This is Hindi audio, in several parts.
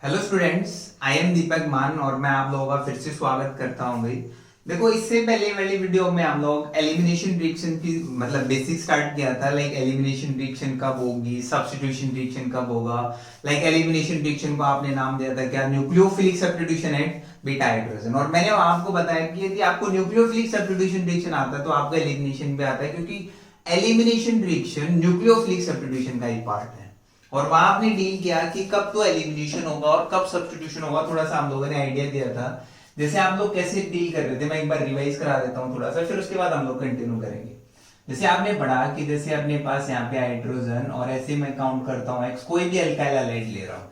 हेलो स्टूडेंट्स, आई एम दीपक मान और मैं आप लोगों का फिर से स्वागत करता हूं भाई। देखो, इससे पहले वाली वीडियो में हम लोग एलिमिनेशन रिएक्शन की मतलब बेसिक स्टार्ट किया था। लाइक एलिमिनेशन रिएक्शन कब होगी, सब्स्टिट्यूशन रिएक्शन कब होगा। लाइक एलिमिनेशन रिएक्शन को आपने नाम दिया था क्या, nucleophilic substitution at beta hydrogen. और मैंने आपको बताया कि यदि आपको न्यूक्लियोफिलिक सब्स्टिट्यूशन रिएक्शन आता है तो आपका एलिमिनेशन भी आता है, क्योंकि एलिमिनेशन रिएक्शन न्यूक्लियोफिलिक सब्स्टिट्यूशन का ही पार्ट है। और वहां आपने डील किया कि कब तो एलिमिनेशन होगा और कब सब्स्टिट्यूशन होगा, थोड़ा सा हम लोगों ने आइडिया दिया था। जैसे आप लोग कैसे डील कर रहे थे, मैं एक बार रिवाइज करा देता हूँ थोड़ा सा, फिर उसके बाद हम लोग कंटिन्यू करेंगे। जैसे आपने पढ़ा कि जैसे अपने पास यहाँ पे हाइड्रोजन और ऐसे मैं काउंट करता हूँ एक्स, कोई भी अल्काइल हैलाइड ले रहा हूँ,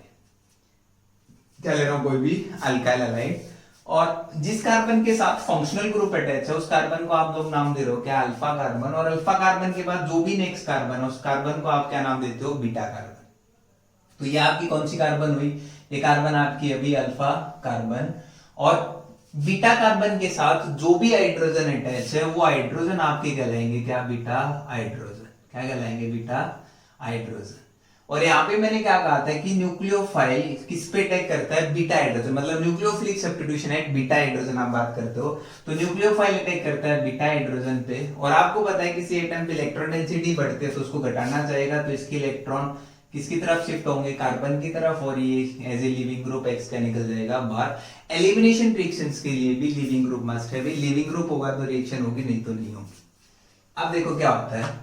क्या ले रहा हूँ, कोई भी अल्काइल हैलाइड, और जिस कार्बन के साथ फंक्शनल ग्रुप अटैच है उस कार्बन को आप लोग नाम दे रहे हो क्या, अल्फा कार्बन। और अल्फा कार्बन के बाद जो भी नेक्स्ट कार्बन है उस कार्बन को आप क्या नाम देते हो, बीटा कार्बन। तो ये आपकी कौन सी कार्बन हुई, ये कार्बन आपकी अभी अल्फा कार्बन। और बीटा कार्बन के साथ जो भी हाइड्रोजन अटैच है वो हाइड्रोजन आपके कहलाएंगे क्या, बीटा हाइड्रोजन। क्या कहलाएंगे, बीटा हाइड्रोजन। और यहाँ पे मैंने क्या कहा था कि न्यूक्लियोफाइल किस पे अटैक करता है, बीटा हाइड्रोजन, मतलब nucleophilic substitution at beta hydrogen आप बात करते हो। तो न्यूक्लियोफाइल अटैक करता है बीटा हाइड्रोजन पे। और आपको पता है किसी एटम पे इलेक्ट्रॉन डेंसिटी बढ़ती है तो उसको घटाना चाहेगा, तो इसके इलेक्ट्रॉन किसकी तरफ शिफ्ट होंगे, कार्बन की तरफ, और ये as a leaving group x का निकल जाएगा बाहर। एलिमिनेशन रिएक्शंस के लिए भी लिविंग ग्रुप मस्ट है, लिविंग ग्रुप होगा तो रिएक्शन होगी, नहीं तो नहीं होगी। अब देखो क्या होता है,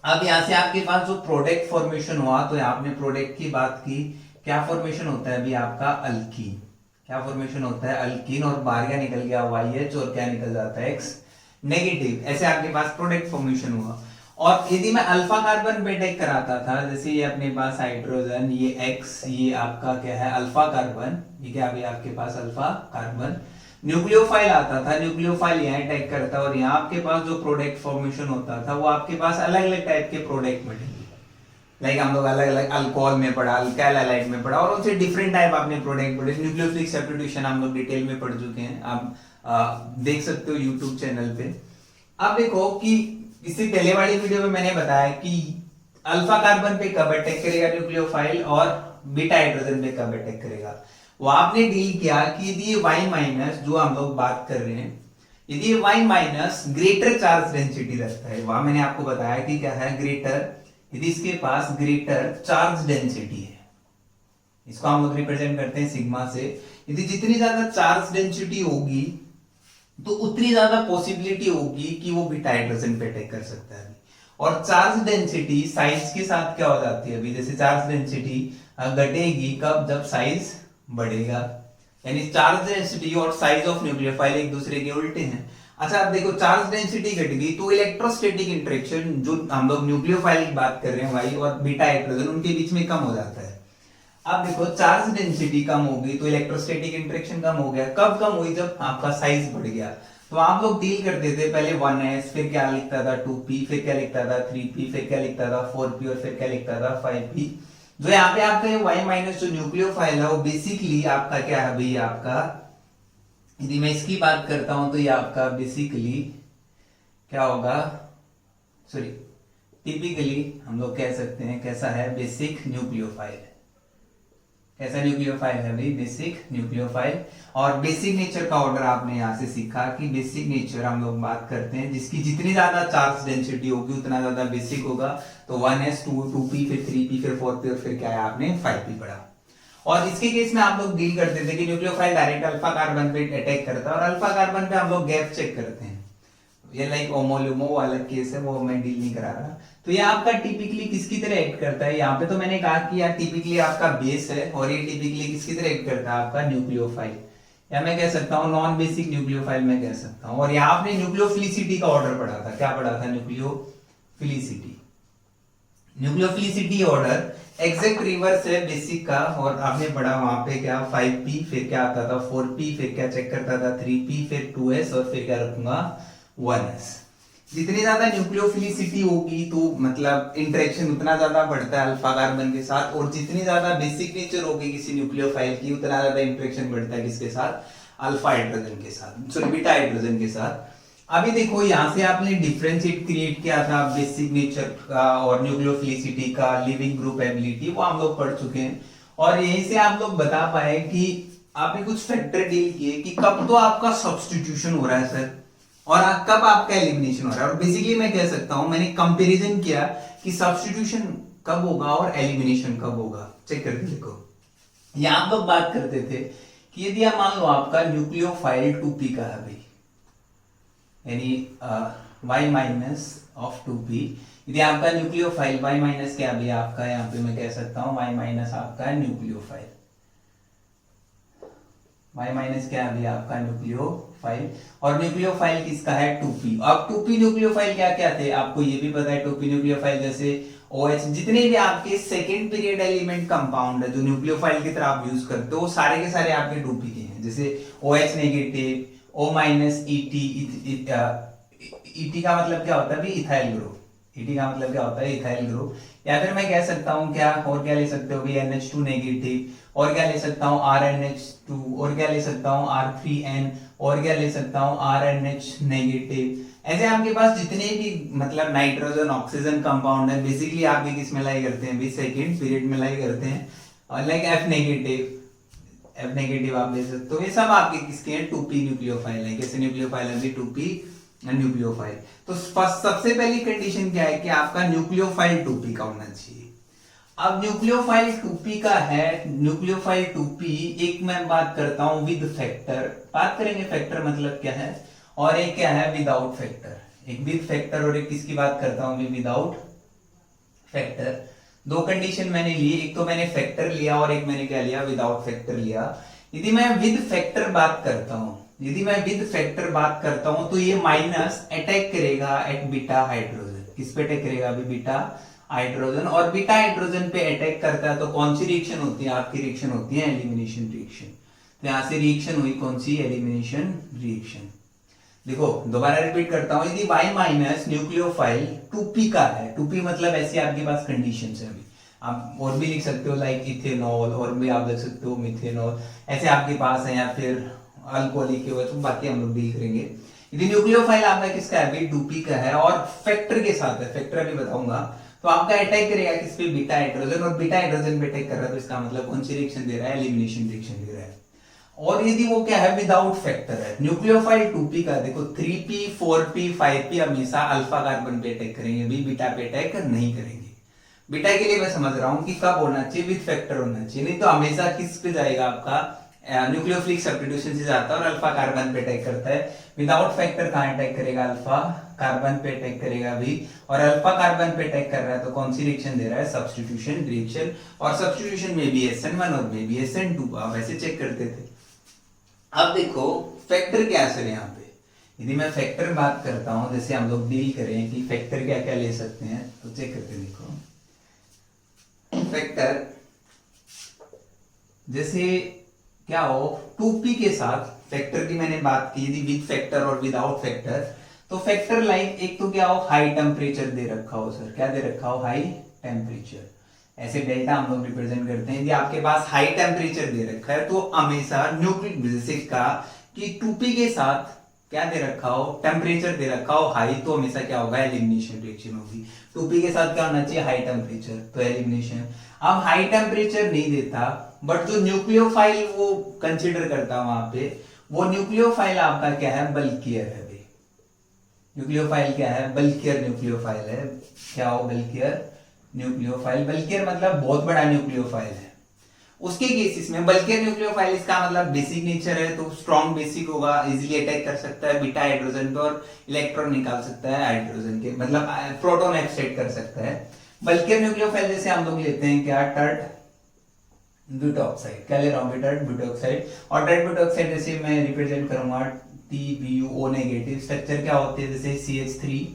अब यहां से आपके पास जो प्रोडक्ट फॉर्मेशन हुआ, तो आपने प्रोडक्ट की बात की, क्या फॉर्मेशन होता है अभी आपका, अल्कीन। क्या फॉर्मेशन होता है, अल्कीन। और बाहर क्या निकल गया, YH, और क्या निकल जाता है, X नेगेटिव। ऐसे आपके पास प्रोडक्ट फॉर्मेशन हुआ। और यदि मैं अल्फा कार्बन पे अटैक कराता था, जैसे ये अपने पास हाइड्रोजन, ये X, ये आपका क्या है, अल्फा कार्बन, ये क्या अभी आपके पास अल्फा कार्बन। न्यूक्लियोफाइल आता था, न्यूक्लियोफाइल यहाँ अटैक करता, और यहाँ आपके पास जो प्रोडक्ट फॉर्मेशन होता था वो आपके पास अलग अलग टाइप के प्रोडक्ट मिलेंगे। लाइक हम लोग अलग अलग अल्कोहल में पढ़ा, अल्काइल हैलाइड में पढ़ा, और उनसे डिफरेंट टाइप आपने प्रोडक्ट पढ़े। न्यूक्लियोफिलिक सब्स्टिट्यूशन हम लोग डिटेल में पढ़ चुके हैं, आप देख सकते हो यूट्यूब चैनल पे। अब देखो कि इससे पहले वाली वीडियो में मैंने बताया कि अल्फा कार्बन पे कब अटैक करेगा न्यूक्लियोफाइल और बीटा हाइड्रोजन पे कब अटैक करेगा। वो आपने डील किया कि यदि ये Y माइनस, जो हम लोग बात कर रहे हैं, यदि ये Y minus greater charge density रखता है, वहां मैंने आपको बताया कि क्या है, ग्रेटर, यदि इसके पास ग्रेटर चार्ज डेंसिटी है, इसको हम लोग रिप्रेजेंट करते हैं सिग्मा से। यदि जितनी ज्यादा चार्ज डेंसिटी होगी तो उतनी ज्यादा पॉसिबिलिटी होगी कि वो बीटा हाइड्रोजन पे अटैक कर सकता है। और चार्ज डेंसिटी साइज के साथ क्या हो जाती है, अभी जैसे चार्ज डेंसिटी घटेगी कब, जब साइज बढ़ेगा। यानी चार्ज डेंसिटी और साइज ऑफ न्यूक्लियोफाइल एक दूसरे के उल्टे हैं। अच्छा, अब देखो, चार्ज डेंसिटी घट गई तो इलेक्ट्रोस्टैटिक इंटरेक्शन, जो हम लोग न्यूक्लियोफाइल की बात कर रहे हैं वाई और बीटा हाइड्रोजन, उनके बीच में कम हो जाता है। अब देखो, चार्ज डेंसिटी कम होगी तो इलेक्ट्रोस्टैटिक इंटरेक्शन कम हो गया। कब कम हुई, जब आपका साइज बढ़ गया। तो आप लोग डील करते थे पहले 1s, फिर क्या लिखता था 2p, फिर क्या लिखता था 3p, फिर क्या लिखता था 4p, और फिर क्या लिखता था 5p। जो यहाँ पे आपका ये Y माइनस जो न्यूक्लियोफाइल है वो बेसिकली आपका क्या है भाई, आपका यदि मैं इसकी बात करता हूं तो ये आपका बेसिकली क्या होगा, सॉरी, टिपिकली हम लोग कह सकते हैं कैसा है, बेसिक न्यूक्लियोफाइल। कैसा न्यूक्लियोफाइल है भाई, बेसिक न्यूक्लियोफाइल। और बेसिक नेचर का ऑर्डर आपने यहां से सीखा कि बेसिक नेचर हम लोग बात करते हैं जिसकी जितनी ज्यादा चार्ज डेंसिटी होगी उतना ज्यादा बेसिक होगा। तो 1s, 2p, फिर 3p, फिर 4p, और फिर क्या है आपने 5p पढ़ा। और इसके केस में आप लोग डील करते थे कि न्यूक्लियोफाइल डायरेक्ट अल्फा कार्बन पे अटैक करता है, और अल्फा कार्बन पे हम लोग गैप चेक करते हैं। ये लाइक ओमोल्यूमो वो अलग केस है, वो मैं डील नहीं करा रहा। तो ये आपका टिपिकली किसकी तरह एक्ट करता है, यहाँ पे तो मैंने कहा कि यार टिपिकली आपका बेस है, और ये टिपिकली किसकी तरह एक्ट करता है, आपका न्यूक्लियोफाइल, या मैं कह सकता हूँ नॉन बेसिक न्यूक्लियोफाइल मैं कह सकता हूँ। और यहाँ आपने न्यूक्लियोफिलिसिटी का ऑर्डर पढ़ा था, क्या पढ़ा था, nucleophilicity. Nucleophilicity order exact reverse है बेसिक का। और आपने पढ़ा वहां पे क्या, 5p, फिर क्या आता था 4p, फिर क्या चेक करता था 3p, फिर 2s, और फिर क्या रखूंगा 1s। जितनी ज्यादा न्यूक्लियोफिलिसिटी होगी तो मतलब इंटरेक्शन उतना ज्यादा बढ़ता है अल्फा कार्बन के साथ, और जितनी ज्यादा बेसिक नेचर होगी किसी न्यूक्लियोफाइल की उतना ज्यादा इंटरेक्शन बढ़ता है किसके साथ, अल्फा हाइड्रोजन के साथ, सॉरी बीटा हाइड्रोजन के साथ। अभी देखो, यहां से आपने डिफरेंशिएट क्रिएट किया था बेसिक नेचर का और न्यूक्लियोफिलिसिटी का, लिविंग ग्रुप एबिलिटी, वो हम लोग पढ़ चुके हैं। और यहीं से आप लोग बता पाए कि आपने कुछ फैक्टर डील किए कि कब तो आपका सब्स्टिट्यूशन हो रहा है सर और कब आपका एलिमिनेशन हो रहा है। और बेसिकली मैं कह सकता हूं, मैंने कंपैरिजन किया कि सब्स्टिट्यूशन कब होगा और एलिमिनेशन कब होगा। चेक करके देखो, यहां हम लोग बात करते थे कि यदि आप मान लो आपका न्यूक्लियोफाइल 2p का है भाई, यानी y माइनस ऑफ 2p, यदि आपका न्यूक्लियोफाइल y माइनस क्या भी आपका, यहाँ पे मैं कह सकता हूं y माइनस आपका न्यूक्लियोफाइल, y माइनस क्या भी आपका न्यूक्लियोफाइल, और न्यूक्लियोफाइल किसका है 2p। अब 2p न्यूक्लियोफाइल क्या क्या थे आपको ये भी पता है। 2p न्यूक्लियोफाइल जैसे OH, जितने भी आपके सेकेंड पीरियड एलिमेंट कंपाउंड है जो न्यूक्लियोफाइल की तरह आप यूज करते हो, सारे के सारे आपके 2p के हैं। जैसे OH negative, O minus ET, ET का मतलब क्या होता है भी इथाइल ग्रुप, ET का मतलब क्या होता है इथाइल ग्रुप। या फिर मैं कह सकता हूं क्या, और क्या ले सकते हो भी NH2 नेगेटिव, और क्या ले सकता हूं RNH2, और क्या ले सकता हूं R3N, और क्या ले सकता हूं RNH नेगेटिव। ऐसे आपके पास जितने भी मतलब नाइट्रोजन ऑक्सीजन कंपाउंड है, बेसिकली आप भी किस में लाई करते हैं भी सेकंड पीरियड में लाई करते हैं। और लाइक F नेगेटिव आप ले सकते हो। ये सब आपके किसके हैं 2p न्यूक्लियोफाइल है। कैसे न्यूक्लियोफाइल है 2p न्यूक्लियोफाइल। तो सबसे पहली कंडीशन क्या है कि आपका न्यूक्लियोफाइल 2p का होना चाहिए। अब न्यूक्लियोफाइल 2p का है, न्यूक्लियोफाइल 2p, एक मैं बात करता हूं विद फैक्टर, बात करेंगे फैक्टर मतलब क्या है, और एक क्या है विदाउट फैक्टर। एक विद फैक्टर और एक किसकी बात करता हूं विदाउट फैक्टर। दो कंडीशन मैंने ली, एक तो मैंने फैक्टर लिया और एक मैंने क्या लिया विदाउट फैक्टर लिया। यदि मैं विद फैक्टर बात करता हूं, यदि मैं विद फैक्टर बात करता हूं तो ये माइनस अटैक करेगा एट बीटा हाइड्रोजन। किस पे अटैक करेगा अभी बीटा हाइड्रोजन, और बीटा हाइड्रोजन पे अटैक करता है तो कौन सी रिएक्शन होती है आपकी, रिएक्शन होती है एलिमिनेशन रिएक्शन। तो यहां से रिएक्शन हुई कौन सी, एलिमिनेशन रिएक्शन। देखो दोबारा रिपीट करता हूं, यदि y माइनस न्यूक्लियोफाइल 2p का है, 2p मतलब ऐसी आपके पास कंडीशन है, अभी आप और भी लिख सकते हो लाइक इथेनॉल, और भी आप लिख सकते हो मिथेनॉल, ऐसे आपके पास है, या फिर अल्कोहलिक के, तो बाकी हम लोग डील करेंगे। यदि न्यूक्लियोफाइल आपका किसका है 2p का है और फैक्टर के साथ है, फैक्टर अभी बताऊंगा, तो आपका अटैक करेगा किस पे बीटा हाइड्रोजन, और बीटा हाइड्रोजन पे अटैक कर रहा है तो इसका मतलब कौन सी रिएक्शन दे रहा है, एलिमिनेशन रिएक्शन दे रहा है। और यदि वो क्या है विदाउट फैक्टर है, न्यूक्लियोफाइल 2p का, देखो 3p 4p 5p हमेशा अल्फा कार्बन पे अटैक करेंगे, भी बीटा पे अटैक नहीं करेंगे। बीटा के लिए मैं समझ रहा हूं कि कब होना चाहिए, विद फैक्टर होना चाहिए, नहीं तो हमेशा किस पे जाएगा आपका न्यूक्लियोफिलिक सब्स्टिट्यूशन से जाता है और अल्फा कार्बन पे अटैक करता है। विदाउट फैक्टर कहां अटैक करेगा, अल्फा कार्बन पे अटैक करेगा भी, और अल्फा कार्बन पे अटैक कर रहा है तो कौन सी रिएक्शन दे रहा है, सब्स्टिट्यूशन रिएक्शन। और सब्स्टिट्यूशन में भी SN1 और में भी SN2, आप ऐसे चेक करते थे। अब देखो फैक्टर क्या है सर यहाँ पे, यदि मैं फैक्टर बात करता हूं, जैसे हम लोग डील करें कि फैक्टर क्या क्या ले सकते हैं, तो चेक करके देखो फैक्टर जैसे क्या हो 2p के साथ फैक्टर की मैंने बात की, यदि विद फैक्टर और विदाउट फैक्टर, तो फैक्टर लाइक एक तो क्या हो हाई टेम्परेचर दे रखा हो सर, क्या दे रखा हो हाई टेम्परेचर, ऐसे डेल्टा हम लोग रिप्रेजेंट करते हैं। यदि आपके पास हाई टेम्परेचर दे रखा है तो हमेशा न्यूक्लिक बेसिस का कि 2p के साथ क्या दे रखा हो, टेम्परेचर दे रखा हो हाई, तो हमेशा क्या होगा, एलिमिनेशन रिएक्शन होगी। 2p के साथ क्या होना चाहिए, हाई टेम्परेचर, तो एलिमिनेशन। अब हाई टेम्परेचर नहीं देता, बट जो न्यूक्लियोफाइल वो कंसिडर करता वहां पे, वो न्यूक्लियोफाइल आपका क्या है, बल्कियर है। न्यूक्लियोफाइल क्या है, बल्कियर न्यूक्लियोफाइल है। क्या हो, बल्कियर न्यूक्लियोफाइल, बल्कियर मतलब बहुत बड़ा न्यूक्लियोफाइल है। उसके केसेस में बल्कियर न्यूक्लियोफाइल, इसका मतलब बेसिक नेचर है तो स्ट्रॉन्ग बेसिक होगा, इजीली अटैक कर सकता है बीटा हाइड्रोजन पे और इलेक्ट्रॉन निकाल सकता है हाइड्रोजन के, मतलब प्रोटॉन एक्सट्रैक्ट कर सकता है। बल्कियर न्यूक्लियोफाइल जैसे हम लोग लेते हैं क्या, टर्ट ब्यूटॉक्साइड, क्या ले रहा हूँ टर्ट ब्यूटॉक्साइड, और टर्ट ब्यूटॉक्साइड जैसे मैं रिप्रेजेंट करूंगा TBuO नेगेटिव, स्ट्रक्चर क्या होते हैं जैसे CH3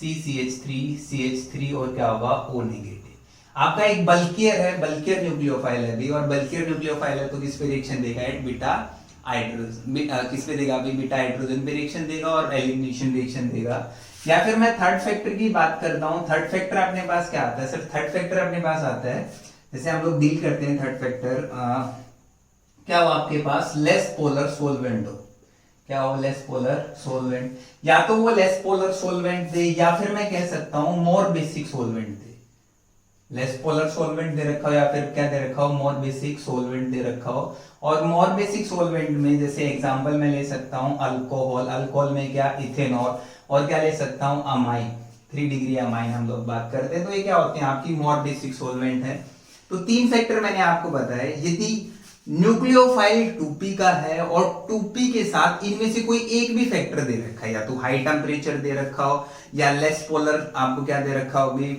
CCH3 CH3 और क्या होगा O नेगेटिव। आपका एक बल्कियर है, बल्कियर न्यूक्लियोफाइल है भी, और बल्कियर न्यूक्लियोफाइल है तो किस पे रिएक्शन देगा, एट बीटा हाइड्रोजन, किस पे देगा अभी बीटा हाइड्रोजन पे रिएक्शन देगा और एलिमिनेशन रिएक्शन देगा। या फिर मैं थर्ड फैक्टर की बात करता हूं, थर्ड फैक्टर अपने पास क्या आता है सर, थर्ड फैक्टर अपने पास आता है, जैसे हम लोग डील करते हैं थर्ड फैक्टर, क्या हो आपके पास लेस पोलर सोलवेंट हो, क्या हो लेस पोलर सोलवेंट, या तो वो लेस पोलर सोलवेंट दे, या फिर मैं कह सकता हूं मोर बेसिक सोलवेंट दे, लेस पोलर सॉल्वेंट दे रखा हो या फिर क्या दे रखा हो, मोर बेसिक सॉल्वेंट दे रखा हो। और मोर बेसिक सॉल्वेंट में जैसे एग्जांपल मैं ले सकता हूँ अल्कोहल, अल्कोहल में क्या इथेनॉल, और क्या ले सकता हूँ अमाइन, 3 डिग्री अमाइन हम लोग बात करते हैं। तो ये क्या होते हैं आपकी मोर बेसिक सॉल्वेंट है। तो 3 फैक्टर मैंने आपको बताया। यदि न्यूक्लियोफाइल 2p का है और 2p के साथ इनमें से कोई एक भी फैक्टर दे रखा है, या तो हाई टेम्परेचर दे रखा हो, या लेस पोलर आपको क्या दे रखा हो भी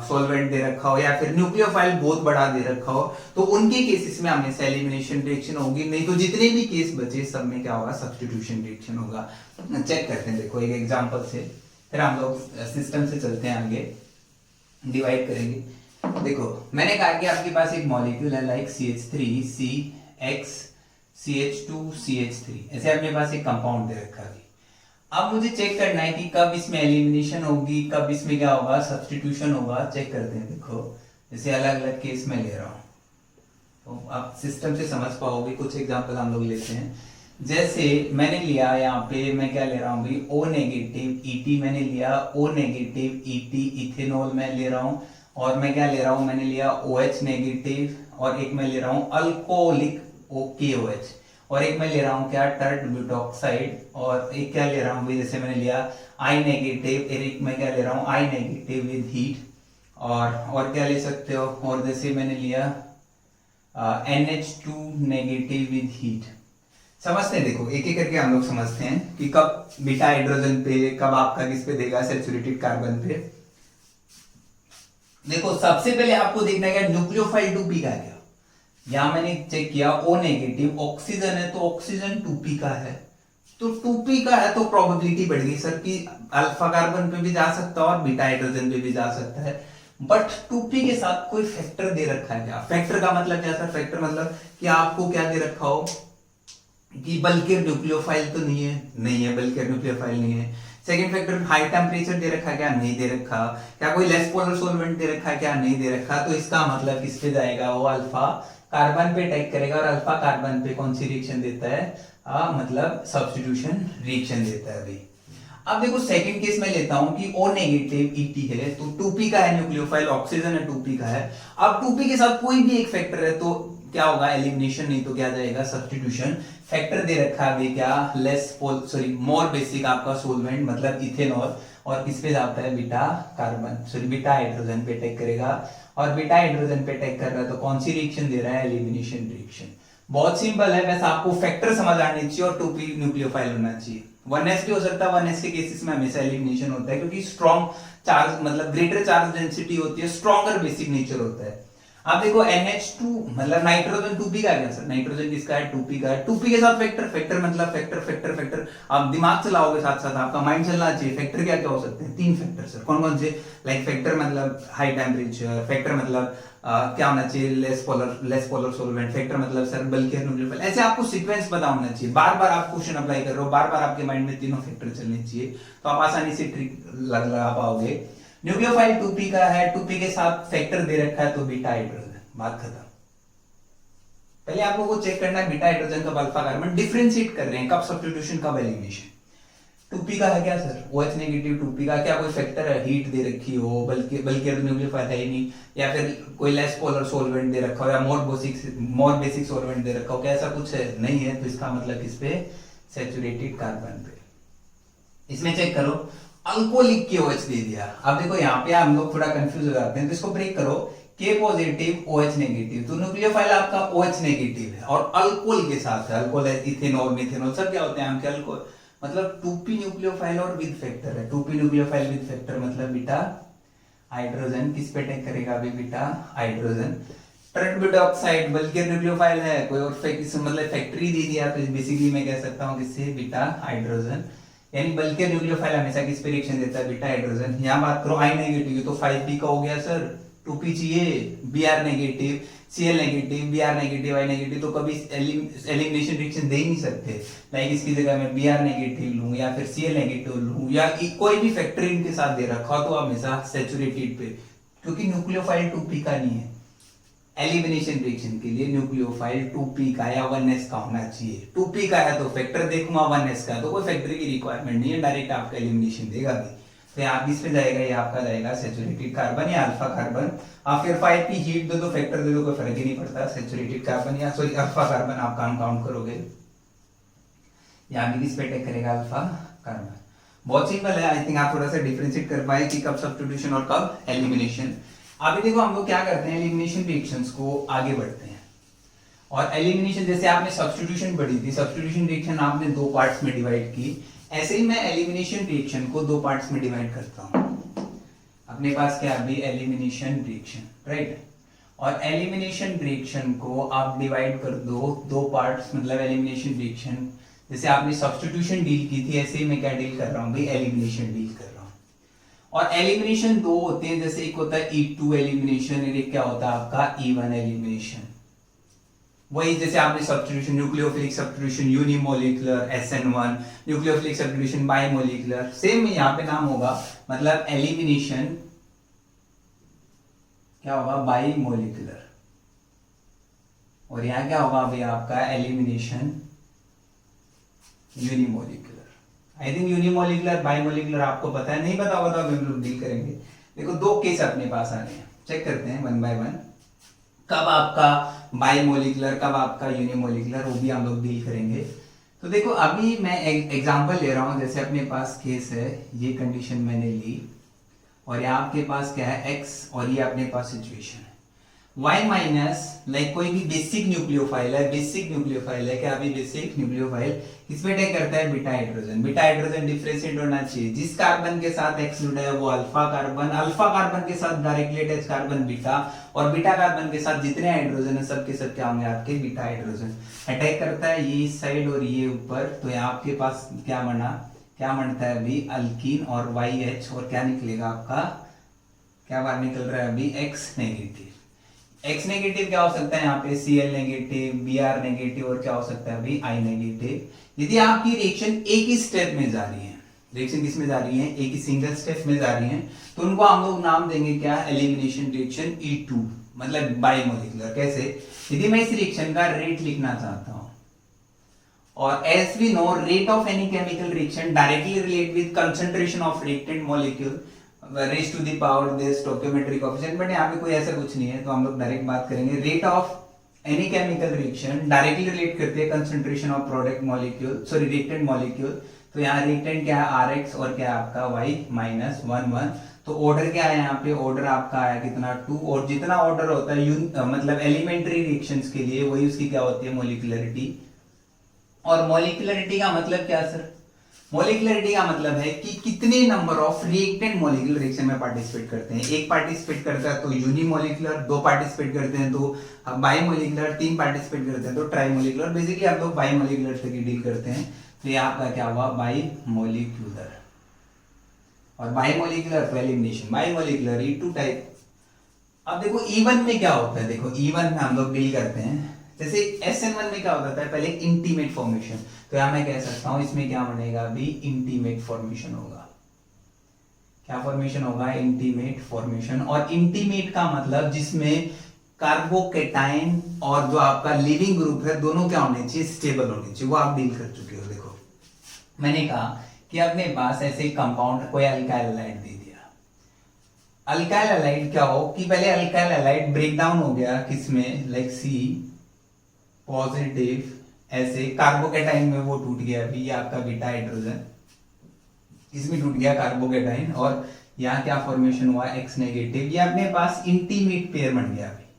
सॉल्वेंट दे रखा हो, या फिर न्यूक्लियोफाइल बहुत बड़ा दे रखा हो, तो उनके केसेस में हमेशा एलिमिनेशन रिएक्शन होगी। नहीं तो जितने भी केस बचे सब में क्या होगा, सब्स्टिट्यूशन रिएक्शन होगा। चेक करते हैं, देखो एक एग्जांपल से, फिर हम लोग सिस्टम से चलते हैं आगे, डिवाइड करेंगे। देखो मैंने कहा कि आपके पास एक मॉलिक्यूल है like CH3 CX CH2 CH3, ऐसे अपने पास एक कंपाउंड दे रखा है। अब मुझे चेक करना है कि कब इसमें एलिमिनेशन होगी, कब इसमें क्या होगा, सब्स्टिट्यूशन होगा। चेक करते हैं। देखो जैसे अलग अलग केस में ले रहा हूं तो आप सिस्टम से समझ पाओगे। कुछ एग्जांपल हम लोग लेते हैं। जैसे मैंने लिया यहाँ पे, मैं क्या ले रहा हूँ भाई, O नेगेटिव ET मैंने लिया, O नेगेटिव ET इथेनॉल मैं ले रहा हूँ। और मैं क्या ले रहा हूँ, मैंने लिया OH नेगेटिव, और एक मैं ले रहा हूँ अल्कोहलिक KOH, और एक मैं ले रहा हूँ क्या, टर्ट ब्यूटॉक्साइड, और एक क्या ले रहा हूँ भाई, जैसे मैंने लिया I नेगेटिव, एक मैं क्या ले रहा हूँ I नेगेटिव विद हीट, और क्या ले सकते हो, और जैसे मैंने लिया NH2 नेगेटिव विद हीट। समझते हैं, देखो एक एक करके हम लोग समझते हैं कि कब बीटा हाइड्रोजन पे, कब आपका किस पे देगा, सैचुरेटेड कार्बन पे। देखो सबसे पहले आपको देखना है न्यूक्लियोफाइल 2p का क्या। यहां मैंने चेक किया O नेगेटिव, ऑक्सीजन है तो ऑक्सीजन 2p का है, तो 2p का है तो प्रोबेबिलिटी बढ़ गई सर कि अल्फा कार्बन पे भी जा सकता है और बीटा हाइड्रोजन पे भी जा सकता है। बट 2p के साथ कोई फैक्टर दे रखा है क्या। फैक्टर का मतलब क्या सर, फैक्टर मतलब कि आपको क्या दे रखा हो कि बल्कि न्यूक्लियोफाइल तो नहीं है बल्कि न्यूक्लियोफाइल नहीं है। सेकंड फैक्टर हाई टेम्परेचर दे रखा क्या, नहीं दे रखा। क्या कोई लेस पोलर सॉल्वेंट दे रखा क्या, नहीं दे रखा। तो इसका मतलब किस पे जाएगा, वो अल्फा कार्बन पे अटैक करेगा, और अल्फा कार्बन पे कौन सी रिएक्शन देता है, मतलब सब्स्टिट्यूशन रिएक्शन देता है भाई। अब देखो सेकंड केस में लेता हूं कि O नेगेटिव ET है तो 2p का है न्यूक्लियोफाइल, ऑक्सीजन है 2p का है। अब 2p के साथ कोई भी एक फैक्टर है तो क्या होगा, एलिमिनेशन, नहीं तो क्या जाएगा, सब्स्टिट्यूशन। फैक्टर दे रखा है क्या, मोर बेसिक आपका सोलवेंट मतलब इथेनॉल, और किस पे जाता है, बीटा कार्बन बीटा हाइड्रोजन पे अटैक करेगा, और बीटा हाइड्रोजन पे अटैक कर रहा है तो कौन सी रिएक्शन दे रहा है, एलिमिनेशन रिएक्शन। बहुत सिंपल है, बस आपको फैक्टर समझ आनी चाहिए और 2p न्यूक्लियोफाइल होना चाहिए। 1s भी हो सकता है, 1s के केसेस में हमेशा एलिमिनेशन होता है क्योंकि स्ट्रॉन्ग चार्ज मतलब ग्रेटर चार्ज डेंसिटी होती है, स्ट्रॉन्गर बेसिक नेचर होता है। अब देखो NH2 मतलब नाइट्रोजन 2p का है सर, नाइट्रोजन किसका है, 2p का है। 2p के साथ फैक्टर मतलब फैक्टर आप दिमाग चलाओगे साथ साथ, आपका माइंड चलना चाहिए। फैक्टर क्या क्या हो सकते हैं, 3 फैक्टर सर। कौन कौन से, लाइक फैक्टर मतलब हाई टेम्परेचर, फैक्टर मतलब क्या होना चाहिए, लेस पोलर सॉल्वेंट, फैक्टर मतलब सर बल्कि न्यूक्लियोफाइल। ऐसे आपको सीक्वेंस पता होना चाहिए। बार बार आप क्वेश्चन अप्लाई कर रहे हो, बार बार आपके माइंड में तीनों फैक्टर चलने चाहिए, तो आप आसानी से ट्रिक लगा पाओगे। न्यूक्लियोफाइल 2p का है, 2p के साथ फैक्टर दे रखा है तो बीटा हाइड्रोजन, बात खत्म। पहले आप लोगों को चेक करना है बीटा हाइड्रोजन कब अल्फा कार्बन, डिफरेंशिएट कर रहे हैं कब सब्स्टिट्यूशन कब एलिमिनेशन। 2p का है क्या सर, OH नेगेटिव 2p का, क्या कोई फैक्टर है, हीट दे रखी हो, बल्कि न्यूक्लियोफाइल है ही नहीं, या फिर कोई लेस पोलर सॉल्वेंट दे रखा हो, या मोर बेसिक सॉल्वेंट दे रखा हो, क्या ऐसा कुछ है, नहीं है। तो इसका मतलब किस पे, सैचुरेटेड कार्बन पे। इसमें चेक करो अल्कोहलिक KOH दे दिया। अब देखो यहाँ पे हम लोग थोड़ा कंफ्यूज हो जाते हैं, तो इसको ब्रेक करो, K पॉजिटिव OH नेगेटिव, तो न्यूक्लियोफाइल आपका OH नेगेटिव है और अल्कोहल के साथ है, अल्कोहल है, इथेनॉल मिथेनॉल सब क्या होते हैं आपके अल्कोहल, मतलब 2p न्यूक्लियोफाइल और विद फैक्टर है। 2p न्यूक्लियोफाइल विद फैक्टर मतलब बीटा हाइड्रोजन किस पे अटैक करेगा अभी, बीटा हाइड्रोजन। टर्ट ब्यूटॉक्साइड बल्कि न्यूक्लियोफाइल है, कोई और मतलब फैक्ट्री दे दिया तो बेसिकली मैं कह सकता हूँ किससे, बीटा हाइड्रोजन। यानी बल्कि न्यूक्लियोफाइल हमेशा किस पे रिएक्शन देता है, बीटा हाइड्रोजन। यहाँ बात करो I नेगेटिव तो 5p का हो गया सर, 2p चाहिए, Br negative, Cl negative, Br negative, I negative, तो कभी एलिमिनेशन रिएक्शन दे ही नहीं सकते। लाइक इसकी जगह मैं Br नेगेटिव लूं या फिर Cl नेगेटिव लूं या कोई भी फैक्टर इनके साथ दे रखा हो तो हमेशा सैचुरेटेड पे, क्योंकि न्यूक्लियोफाइल 2p का नहीं है। एलिमिनेशन रिएक्शन के लिए न्यूक्लियोफाइल 2p का या 1s का होना चाहिए। 2p का है तो फैक्टर देखूंगा, 1s का तो कोई फैक्टर की रिक्वायरमेंट नहीं है, डायरेक्ट आपका एलिमिनेशन देगा भी। तो यहाँ इस पे जाएगा, ये आपका जाएगा सैचुरेटेड कार्बन या अल्फा कार्बन। आप फिर 5p हीट दे दो, फैक्टर दे दो, कोई फर्क ही नहीं पड़ता, सैचुरेटेड कार्बन या सॉरी अल्फा कार्बन आप काउंट करोगे। यहाँ भी किस पे अटैक करेगा, अल्फा कार्बन। बहुत सिंपल है, आई थिंक आप थोड़ा सा डिफरेंशिएट कर पाए कि कब सब्स्टिट्यूशन और कब एलिमिनेशन। अभी देखो हम लोग क्या करते हैं, एलिमिनेशन रिएक्शंस को आगे बढ़ते हैं। और एलिमिनेशन जैसे आपने सब्स्टिट्यूशन पढ़ी थी, सब्स्टिट्यूशन रिएक्शन आपने दो पार्ट्स में डिवाइड की, ऐसे ही मैं एलिमिनेशन रिएक्शन को दो पार्ट्स में डिवाइड करता हूं। अपने पास क्या अभी एलिमिनेशन रिएक्शन, राइट। और एलिमिनेशन रिएक्शन को आप डिवाइड कर दो दो पार्ट्स, मतलब एलिमिनेशन रिएक्शन जैसे आपने सब्स्टिट्यूशन डील की थी, ऐसे ही मैं क्या डील कर रहा हूं भाई, एलिमिनेशन डील कर रहा हूं। और एलिमिनेशन दो होते हैं, जैसे एक होता है E2 एलिमिनेशन, एक क्या होता है आपका E1 एलिमिनेशन। वही जैसे आपने substitution, nucleophilic substitution unimolecular SN1, nucleophilic substitution bimolecular, same यहाँ पे नाम होगा, मतलब एलिमिनेशन क्या होगा, बाइमोलिकुलर। और यहाँ क्या होगा भाई आपका elimination unimolecular. I think unimolecular bimolecular आपको पता है, नहीं पता होगा तो अब हम लोग डील करेंगे। देखो दो केस अपने पास आ रहे हैं, चेक करते हैं वन बाय वन, कब आपका बाइमोलिकुलर कब आपका यूनिमोलिकुलर, वो भी हम लोग डील करेंगे। तो देखो अभी मैं एग्जांपल ले रहा हूं, जैसे अपने पास केस है, ये कंडीशन मैंने ली और यहाँ आपके पास क्या है x, और ये अपने पास सिचुएशन है y माइनस, लाइक कोई भी बेसिक न्यूक्लियोफाइल है, बेसिक न्यूक्लियोफाइल है क्या, अभी बेसिक न्यूक्लियोफाइल किसमें अटैक करता है, beta hydrogen. Beta hydrogen differentiate होना चाहिए, जिस कार्बन के साथ x जुड़ा है वो अल्फा कार्बन, अल्फा कार्बन के साथ डायरेक्टली अटैच कार्बन बीटा, और बीटा कार्बन के साथ जितने हाइड्रोजन है सब के सब क्या होंगे आपके बीटा हाइड्रोजन। अटैक करता है ये इस साइड और ये ऊपर, तो यहाँ आपके पास क्या बनता है अभी अल्कीन और YH, और क्या निकलेगा आपका, क्या बाहर निकल रहा है अभी X नेगेटिव। X नेगेटिव क्या हो सकता है यहाँ पे Cl नेगेटिव, Br नेगेटिव, और क्या हो सकता है अभी I नेगेटिव। यदि आपकी रिएक्शन एक ही स्टेप में जा रही है, रिएक्शन किस में जा रही है, एक ही सिंगल स्टेप में जा रही है, तो उनको हम लोग नाम देंगे क्या, एलिमिनेशन रिएक्शन E2, मतलब बाइमोलिकुलर। कैसे, यदि मैं इस रिएक्शन का रेट लिखना चाहता हूं, और as we know rate of any chemical reaction directly relate with concentration of reactant molecule raised to the power this stoichiometric coefficient, but यहाँ पे कोई ऐसा कुछ नहीं है, तो हम लोग डायरेक्ट बात करेंगे rate of any chemical reaction directly relate करते हैं concentration of product molecule, sorry reactant molecule. तो यहाँ रिएक्टेंट क्या है Rx, और क्या है आपका y माइनस 1 तो ऑर्डर क्या है यहाँ पे, ऑर्डर आपका आया कितना 2, और जितना ऑर्डर होता है मतलब एलिमेंट्री रिएक्शंस के लिए वही उसकी क्या होती है मोलिकुलरिटी। और मोलिकुलरिटी का मतलब क्या सर, मोलिकुलरिटी का मतलब है कि कितने number of reactant molecular reaction में पार्टिसिपेट करते हैं। एक पार्टिसिपेट करता है तो यूनिमोलिकुलर, दो पार्टिसिपेट करते हैं तो बाइमोलिकुलर, तीन पार्टिसिपेट करते हैं तो ट्राइमोलिकुलर। बेसिकली आप लोग बाइमोलिकुलर तक ही डील करते हैं, तो ये आपका क्या हुआ बाइमोलिकुलर। और बाइमोलिकुलर तो एलिमिनेशन, बाइमोलिकुलर E2 टाइप। अब देखो E1 में क्या होता है, देखो E1 में हम लोग डील करते हैं, जैसे SN1 में क्या होता है पहले इंटीमेट फॉर्मेशन, तो यहां मैं कह सकता हूं इसमें क्या बनेगा अभी इंटीमेट फॉर्मेशन होगा। क्या फॉर्मेशन होगा, इंटीमेट फॉर्मेशन। और इंटीमेट का मतलब जिसमें कार्बोकेटाइन और जो आपका लिविंग ग्रुप है दोनों क्या होने चाहिए, स्टेबल होने चाहिए, वो आप डील कर चुके हो। देखो मैंने कहा कि अपने पास ऐसे कंपाउंड कोई अल्काइल हैलाइड दे दिया, अल्काइल हैलाइड क्या हो कि पहले अल्काइल हैलाइड ब्रेक डाउन हो गया किसमें, लाइक C पॉजिटिव, ऐसे कार्बोकेटाइन में वो टूट गया अभी, ये आपका बीटा हाइड्रोजन इसमें टूट गया कार्बोकेटाइन, और यहाँ क्या फॉर्मेशन हुआ X नेगेटिव, ये अपने पास इंटीमेट पेयर बन गया अभी।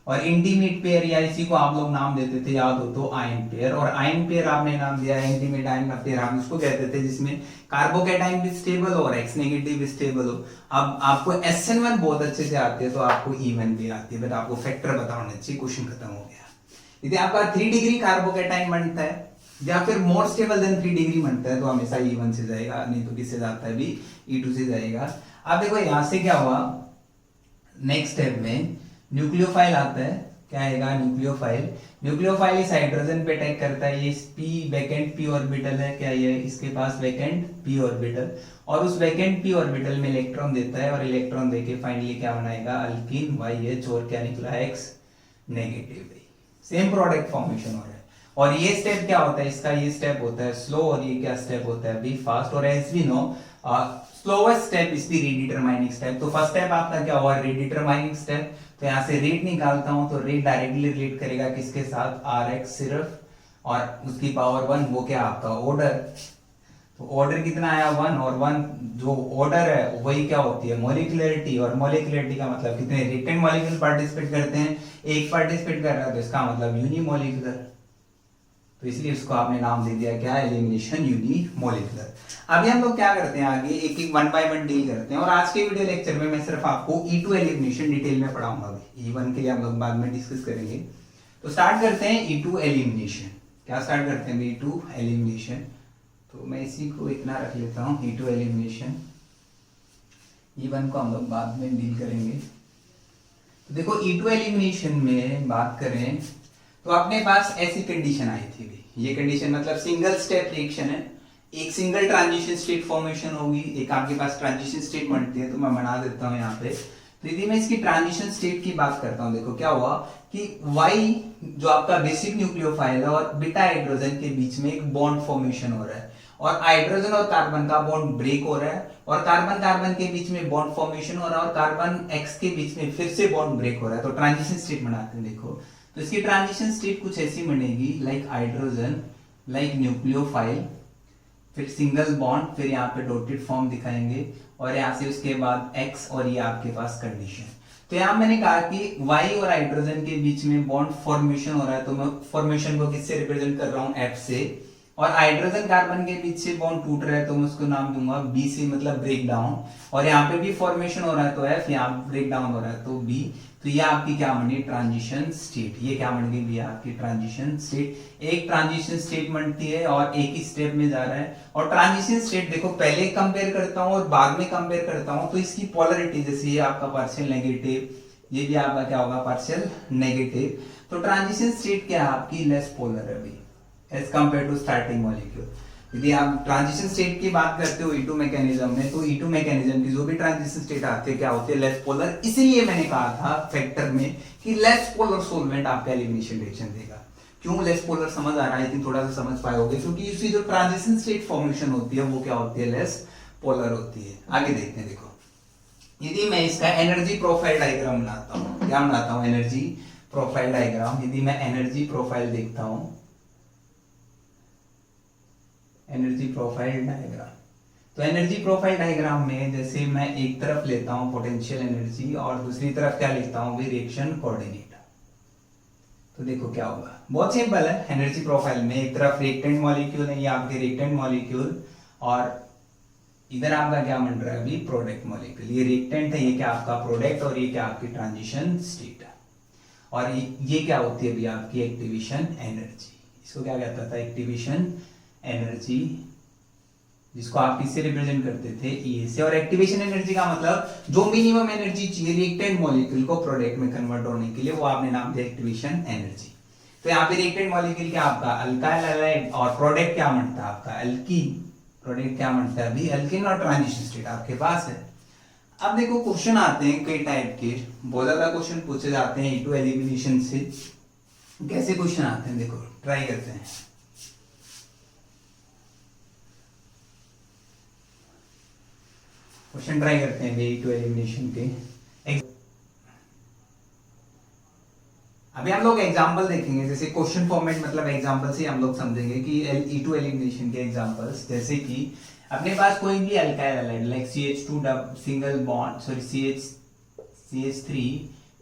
और इंटीमेट पेयर या इसी को आप लोग नाम देते थे, याद हो तो आयन पेयर, और आयन पेयर आपने नाम दिया इंटीमेट आयन पेयर हम इसको कहते थे जिसमें कार्बोकेटाइन भी स्टेबल हो और X नेगेटिव भी स्टेबल हो। अब आपको SN1 बहुत अच्छे से आती है तो आपको E1 भी आती है, बट आपको फैक्टर पता होना चाहिए, क्वेश्चन खत्म हो गया। यदि आपका 3 डिग्री कार्बोकेटाइन बनता है या फिर मोर स्टेबल देन 3 डिग्री बनता है तो हमेशा E1 से जाएगा, नहीं तो किससे जाता है भी E2 से जाएगा। अब देखो यहां से क्या हुआ, नेक्स्ट स्टेप में न्यूक्लियोफाइल आता है, क्या आएगा न्यूक्लियोफाइल। न्यूक्लियोफाइल इस हाइड्रोजन पे अटैक करता है, ये p वैकेंट p ऑर्बिटल है, क्या ये इसके पास वैकेंट p ऑर्बिटल, और उस वैकेंट p ऑर्बिटल में इलेक्ट्रॉन देता है, और इलेक्ट्रॉन देके फाइनली क्या बनाएगा अल्कीन YH, और क्या निकला X negative. Same product formation हो रहा है। और ये स्टेप क्या होता है इसका, ये स्टेप होता है स्लो और ये क्या स्टेप होता है अभी फास्ट। और as we know slowest step is the rate determining step. तो फर्स्ट स्टेप आपका क्या हुआ, रीडिटरमाइनिंग स्टेप। तो यहाँ से रेट निकालता हूं तो रेट डायरेक्टली रिलेट करेगा किसके साथ, आर एक्स सिर्फ, और उसकी पावर 1 वो क्या आपका ऑर्डर। तो ऑर्डर कितना आया 1, और 1 जो ऑर्डर है वही क्या होती है मॉलिक्यूलरिटी, और मॉलिक्यूलरिटी का मतलब कितने रिटेन मॉलिक्यूल पार्टिसिपेट करते हैं, एक पार्टिसिपेट कर रहा है तो इसका मतलब यूनिमॉलिक्यूलर। तो इसलिए उसको आपने नाम दे दिया क्या, एलिमिनेशन यूनिमॉलिक्यूलर। अभी हम लोग क्या करते हैं आगे एक एक 1 बाय 1 डील करते हैं, और आज के वीडियो लेक्चर में मैं सिर्फ आपको E2 एलिमिनेशन डिटेल में पढ़ाऊंगा। E1 के लिए हम लोग बाद में डिस्कस करेंगे। तो स्टार्ट करते हैं E2 एलिमिनेशन। क्या स्टार्ट करते हैं E2 एलिमिनेशन। तो मैं इसी को इतना रख लेता हूँ E2 एलिमिनेशन। E1 को हम लोग बाद में डील करेंगे। तो देखो E2 एलिमिनेशन में बात करें तो अपने पास ऐसी कंडीशन आई थी भी। ये कंडीशन मतलब सिंगल स्टेप रिएक्शन है, एक सिंगल ट्रांजिशन स्टेट फॉर्मेशन होगी, एक आपके पास ट्रांजिशन स्टेट बनती है। तो मैं बना देता हूँ यहाँ पे। तो यदि मैं इसकी ट्रांजिशन स्टेट की बात करता हूँ, देखो क्या हुआ कि Y जो आपका बेसिक न्यूक्लियोफाइल है और बीटा हाइड्रोजन के बीच में एक बॉन्ड फॉर्मेशन हो रहा है, और हाइड्रोजन और कार्बन का बॉन्ड ब्रेक हो रहा है, और कार्बन कार्बन के बीच में बॉन्ड फॉर्मेशन हो रहा है, और कार्बन एक्स के बीच में फिर से बॉन्ड ब्रेक हो रहा है। तो ट्रांजिशन स्टेट बनाते हैं। देखो तो इसकी ट्रांजिशन स्टेट कुछ ऐसी बनेगी, लाइक हाइड्रोजन, लाइक न्यूक्लियोफाइल, फिर सिंगल बॉन्ड, फिर यहाँ पे डॉटेड फॉर्म दिखाएंगे, और यहाँ से उसके बाद एक्स, और ये आपके पास कंडीशन। तो यहाँ मैंने कहा कि Y और हाइड्रोजन के बीच में बॉन्ड फॉर्मेशन हो रहा है, तो मैं फॉर्मेशन को किससे रिप्रेजेंट कर रहा हूँ, F से। और हाइड्रोजन कार्बन के बीच से बॉन्ड टूट रहा है तो मैं उसको नाम दूंगा B से, मतलब ब्रेक डाउन। और यहाँ पे भी फॉर्मेशन हो रहा है तो F, यहाँ ब्रेक डाउन हो रहा है तो B। तो ये आपकी क्या बनी, ट्रांजिशन स्टेट। ये क्या बन गई, आपकी ट्रांजिशन स्टेट। एक ट्रांजिशन स्टेट बनती है और एक ही स्टेप में जा रहा है। और ट्रांजिशन स्टेट देखो पहले कंपेयर करता हूं और बाद में कंपेयर करता हूं, तो इसकी पोलरिटी जैसे ये आपका पार्शियल नेगेटिव, ये भी आपका क्या होगा, पार्शियल नेगेटिव। तो ट्रांजिशन स्टेट क्या है आपकी, लेस पोलर है अभी as compare to starting molecule. यदि आप ट्रांजिशन स्टेट की बात करते हो E2 मैकेनिज्म में, तो E2 मैकेनिज्म की जो भी ट्रांजिशन स्टेट आती है क्या होती है, लेस पोलर। इसीलिए मैंने कहा था फैक्टर में कि लेस पोलर सॉल्वेंट आपका एलिमिनेशन रिएक्शन देगा। क्यों लेस पोलर समझ आ रहा है, थोड़ा सा समझ पाओगे, क्योंकि इसकी जो ट्रांजिशन स्टेट फॉर्मेशन होती है वो क्या होती है, लेस पोलर होती है। आगे देखते हैं। देखो यदि मैं इसका एनर्जी प्रोफाइल डायग्राम बनाता हूँ, क्या बनाता हूँ, एनर्जी प्रोफाइल डायग्राम। यदि मैं एनर्जी प्रोफाइल देखता हूं, एनर्जी प्रोफाइल डायग्राम, तो एनर्जी प्रोफाइल डायग्राम में जैसे मैं एक तरफ लेता हूं पोटेंशियल एनर्जी और दूसरी तरफ क्या लेता हूं, भी रिएक्शन कोऑर्डिनेट। तो देखो क्या होगा, बहुत सिंपल है। एनर्जी प्रोफाइल में एक तरफ रिएक्टेंट मॉलिक्यूल है, ये आपके रिएक्टेंट मॉलिक्यूल, और इधर आपका क्या बन रहा है अभी, प्रोडक्ट मॉलिक्यूल। ये रिएक्टेंट है, ये क्या आपका प्रोडक्ट, और ये क्या आपकी ट्रांजिशन स्टेट है। और ये क्या होती है अभी आपकी एक्टिवेशन एनर्जी। इसको क्या कहता था, एक्टिवेशन एनर्जी, जिसको आप किससे रिप्रेजेंट करते थे, ई से। और एक्टिवेशन एनर्जी का मतलब जो मिनिमम एनर्जी चाहिए रिएक्टेंट मॉलिक्यूल को प्रोडक्ट में कन्वर्ट होने के लिए, वो आपने नाम दिया एक्टिवेशन एनर्जी। तो यहाँ पे रिएक्टेंट मॉलिक्यूल क्या आपका अल्काइल हैलाइड, और प्रोडक्ट क्या बनता है आपका एल्कीन। प्रोडक्ट क्या बनता है अभी, एल्कीन, और ट्रांजिशन स्टेट आपके पास है। अब देखो क्वेश्चन आते हैं कई टाइप के, बहुत ज्यादा क्वेश्चन पूछे जाते हैं E2 एलिमिनेशन से। कैसे क्वेश्चन आते हैं, देखो ट्राई करते हैं। क्वेश्चन ट्राई करते हैं E2 एलिमिनेशन के। अभी हम लोग एग्जांपल देखेंगे, जैसे क्वेश्चन फॉर्मेट मतलब एग्जांपल से हम लोग समझेंगे कि E2 एलिमिनेशन के एग्जांपल्स, जैसे कि अपने पास कोई भी alkyl halide like CH2 single bond, sorry CH3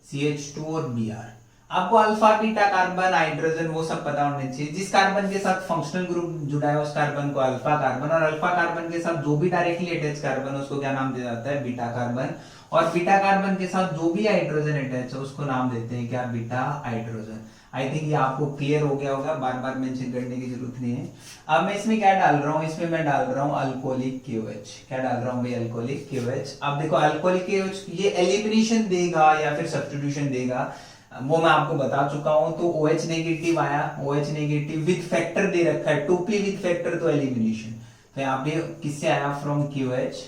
CH2 और Br। आपको अल्फा बीटा कार्बन हाइड्रोजन वो सब पता होने चाहिए। जिस कार्बन के साथ फंक्शनल ग्रुप जुड़ा है उस कार्बन को अल्फा कार्बन, और अल्फा कार्बन के साथ जो भी डायरेक्टली अटैच कार्बन उसको क्या नाम दिया जाता है, बीटा कार्बन। और बीटा कार्बन के साथ जो भी हाइड्रोजन अटैच है उसको नाम देते हैं क्या, बीटा हाइड्रोजन। आई थिंक ये आपको क्लियर हो गया होगा, बार बार मेंशन करने की जरूरत नहीं है। अब मैं इसमें क्या डाल रहा हूँ, इसमें मैं डाल रहा हूँ अल्कोहलिक KOH। क्या डाल रहा हूँ भाई, अल्कोहलिक KOH। अब देखो अल्कोहलिक KOH ये एलिमिनेशन देगा या फिर सब्स्टिट्यूशन देगा, वो मैं आपको बता चुका हूं। तो OH नेगेटिव आया, OH नेगेटिव विद फैक्टर दे रखा है 2p विद फैक्टर, तो एलिमिनेशन। तो यहाँ पे किससे आया, फ्रॉम KOH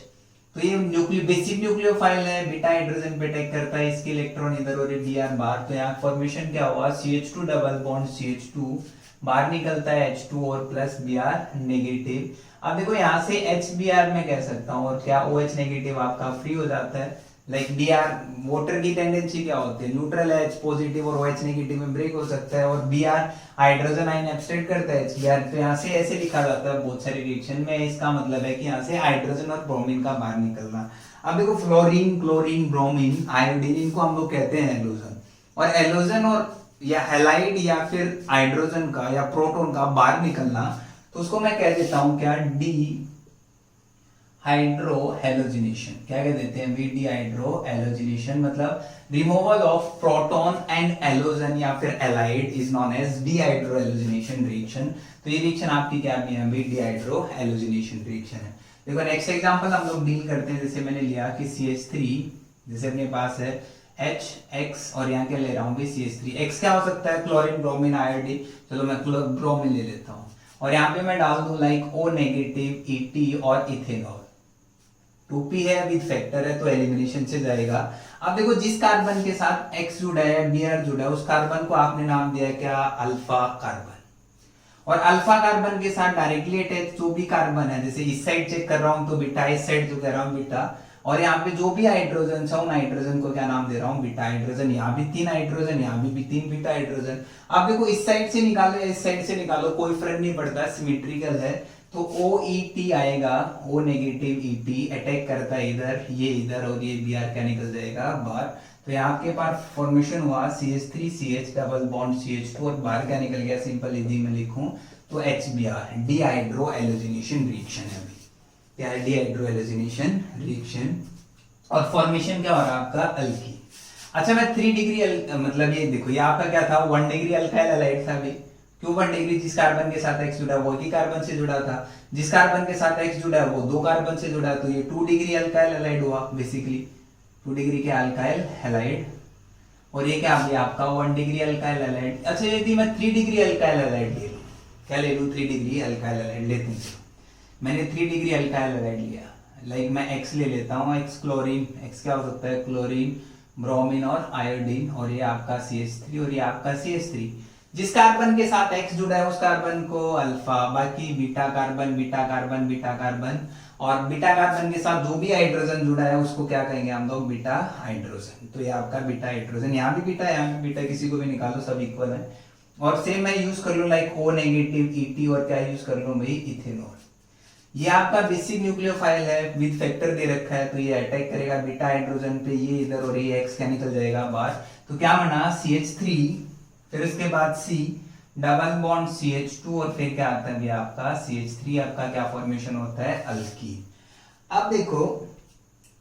तो ये बेसिक न्यूक्लियोफाइल है, बीटा हाइड्रोजन पे अटैक करता है, इसके इलेक्ट्रॉन इधर और Br बाहर। तो यहाँ फॉर्मेशन क्या हुआ, CH2 डबल बॉन्ड CH2 बाहर निकलता है H2 और प्लस Br नेगेटिव। अब देखो यहाँ से HBr मैं कह सकता हूँ और क्या OH नेगेटिव आपका फ्री हो जाता है। लाइक Br वाटर की टेंडेंसी क्या होती है, न्यूट्रल है, H पॉजिटिव और OH नेगेटिव में ब्रेक हो सकता है, और Br हाइड्रोजन आयन एब्स्ट्रैक्ट करता है HBr। तो यहाँ से ऐसे लिखा जाता है बहुत सारे रिएक्शन में, इसका मतलब है कि यहाँ से हाइड्रोजन और ब्रोमीन का बाहर निकलना। अब देखो फ्लोरीन, क्लोरीन, ब्रोमीन, आयोडीन, इनको हम लोग कहते हैं एलोजन। और एलोजन और या हैलाइड या फिर हाइड्रोजन का या प्रोटॉन का बाहर निकलना, तो उसको मैं कह देता हूं क्या, डी हाइड्रो हेलोजिनेशन। क्या कह देते हैं भी, डी हाइड्रो हेलोजिनेशन, मतलब removal of proton and halogen या फिर halide is known as dehydrohalogenation reaction. तो ये रिएक्शन आपकी क्या है, डी हाइड्रो हेलोजिनेशन रिएक्शन है। देखो नेक्स्ट एग्जांपल हम लोग डील करते हैं, जैसे मैंने लिया कि CH3, जैसे अपने पास है HX और यहाँ क्या ले रहा हूँ भी CH3। X क्या हो सकता है, क्लोरीन, ब्रोमीन, आयोडीन। चलो मैं ब्रोमीन ले लेता हूँ और यहाँ पे मैं डाल दूं लाइक O नेगेटिव, Et और इथेनॉल। 2p है, विद फैक्टर है, तो एलिमिनेशन से जाएगा। अब देखो जिस कार्बन के साथ X जुड़ा है, Br जुड़ा है, उस कार्बन को आपने नाम दिया क्या, अल्फा कार्बन। और अल्फा कार्बन के साथ डायरेक्टली अटैच जो भी कार्बन है, जैसे इस साइड चेक कर रहा हूं तो बीटा, इस साइड जो कह रहा हूं बीटा, और यहाँ पे जो भी हाइड्रोजन है उन हाइड्रोजन को क्या नाम दे रहा हूँ, बीटा हाइड्रोजन। यहाँ भी 3 हाइड्रोजन, यहाँ भी 3 बीटा हाइड्रोजन। अब देखो इस साइड से निकालो या इस साइड से निकालो, कोई फर्क नहीं पड़ता, सिमेट्रिकल है। तो OET आएगा, O नेगेटिव Et अटैक करता है इधर, ये इधर, और ये Br क्या निकल जाएगा बाहर। तो यहाँ आपके पास फॉर्मेशन हुआ CH3CH डबल बॉन्ड CH2 और बाहर क्या निकल गया, सिंपल यदि मैं लिखूं तो HBr, D hydro halogenation reaction है। अभी क्या है, डी हाइड्रो हेलोजिनेशन रिएक्शन। और फॉर्मेशन क्या हो रहा है आपका, अल्कीन। अच्छा मैं 3 डिग्री मतलब ये देखो, ये आपका क्या था, 1 डिग्री अल्काइल हैलाइड था। अभी क्यों 1 डिग्री, जिस कार्बन के साथ X जुड़ा है वो एक ही कार्बन से जुड़ा था, जिस कार्बन के साथ X जुड़ा है वो 2 कार्बन से जुड़ा है, तो ये 2 डिग्री अल्काइल हैलाइड हुआ बेसिकली, 2 डिग्री के अल्काइल हैलाइड। और ये क्या आ आपका 1 डिग्री अल्काइल हैलाइड। अच्छा यदि मैं 3 डिग्री अल्काइल हैलाइड ले लूं, क्या ले लूं, 3 डिग्री अल्काइल हैलाइड लेते हैं। मैंने 3 डिग्री अल्काइल हैलाइड लिया, लाइक मैं X ले लेता हूँ, X क्लोरीन, X क्या हो सकता है, क्लोरीन, ब्रोमीन और आयोडीन, और ये आपका CH3 और ये आपका CH3। जिस कार्बन के साथ X जुड़ा है उस कार्बन को अल्फा, बाकी beta carbon, beta carbon, beta carbon, और बीटा कार्बन के साथ जो भी हाइड्रोजन जुड़ा है उसको क्या कहेंगे हम लोग, बीटा हाइड्रोजन। तो ये आपका बीटा हाइड्रोजन, यहाँ भी बीटा, यहाँ भी बीटा, किसी को भी निकालो सब इक्वल है। और सेम मैं यूज कर लूं लाइक O नेगेटिव Et और क्या यूज कर लूं भाई, इथेनॉल। ये आपका बेसिक न्यूक्लियोफाइल है, विद फैक्टर दे रखा है, तो ये अटैक करेगा बीटा हाइड्रोजन पे, ये इधर और ये X क्या निकल जाएगा बाहर। तो क्या बना, CH3, फिर उसके बाद C डबल बॉन्ड CH2 और फिर क्या आता है आपका CH3। आपका क्या फॉर्मेशन होता है, अल्कीन। अब देखो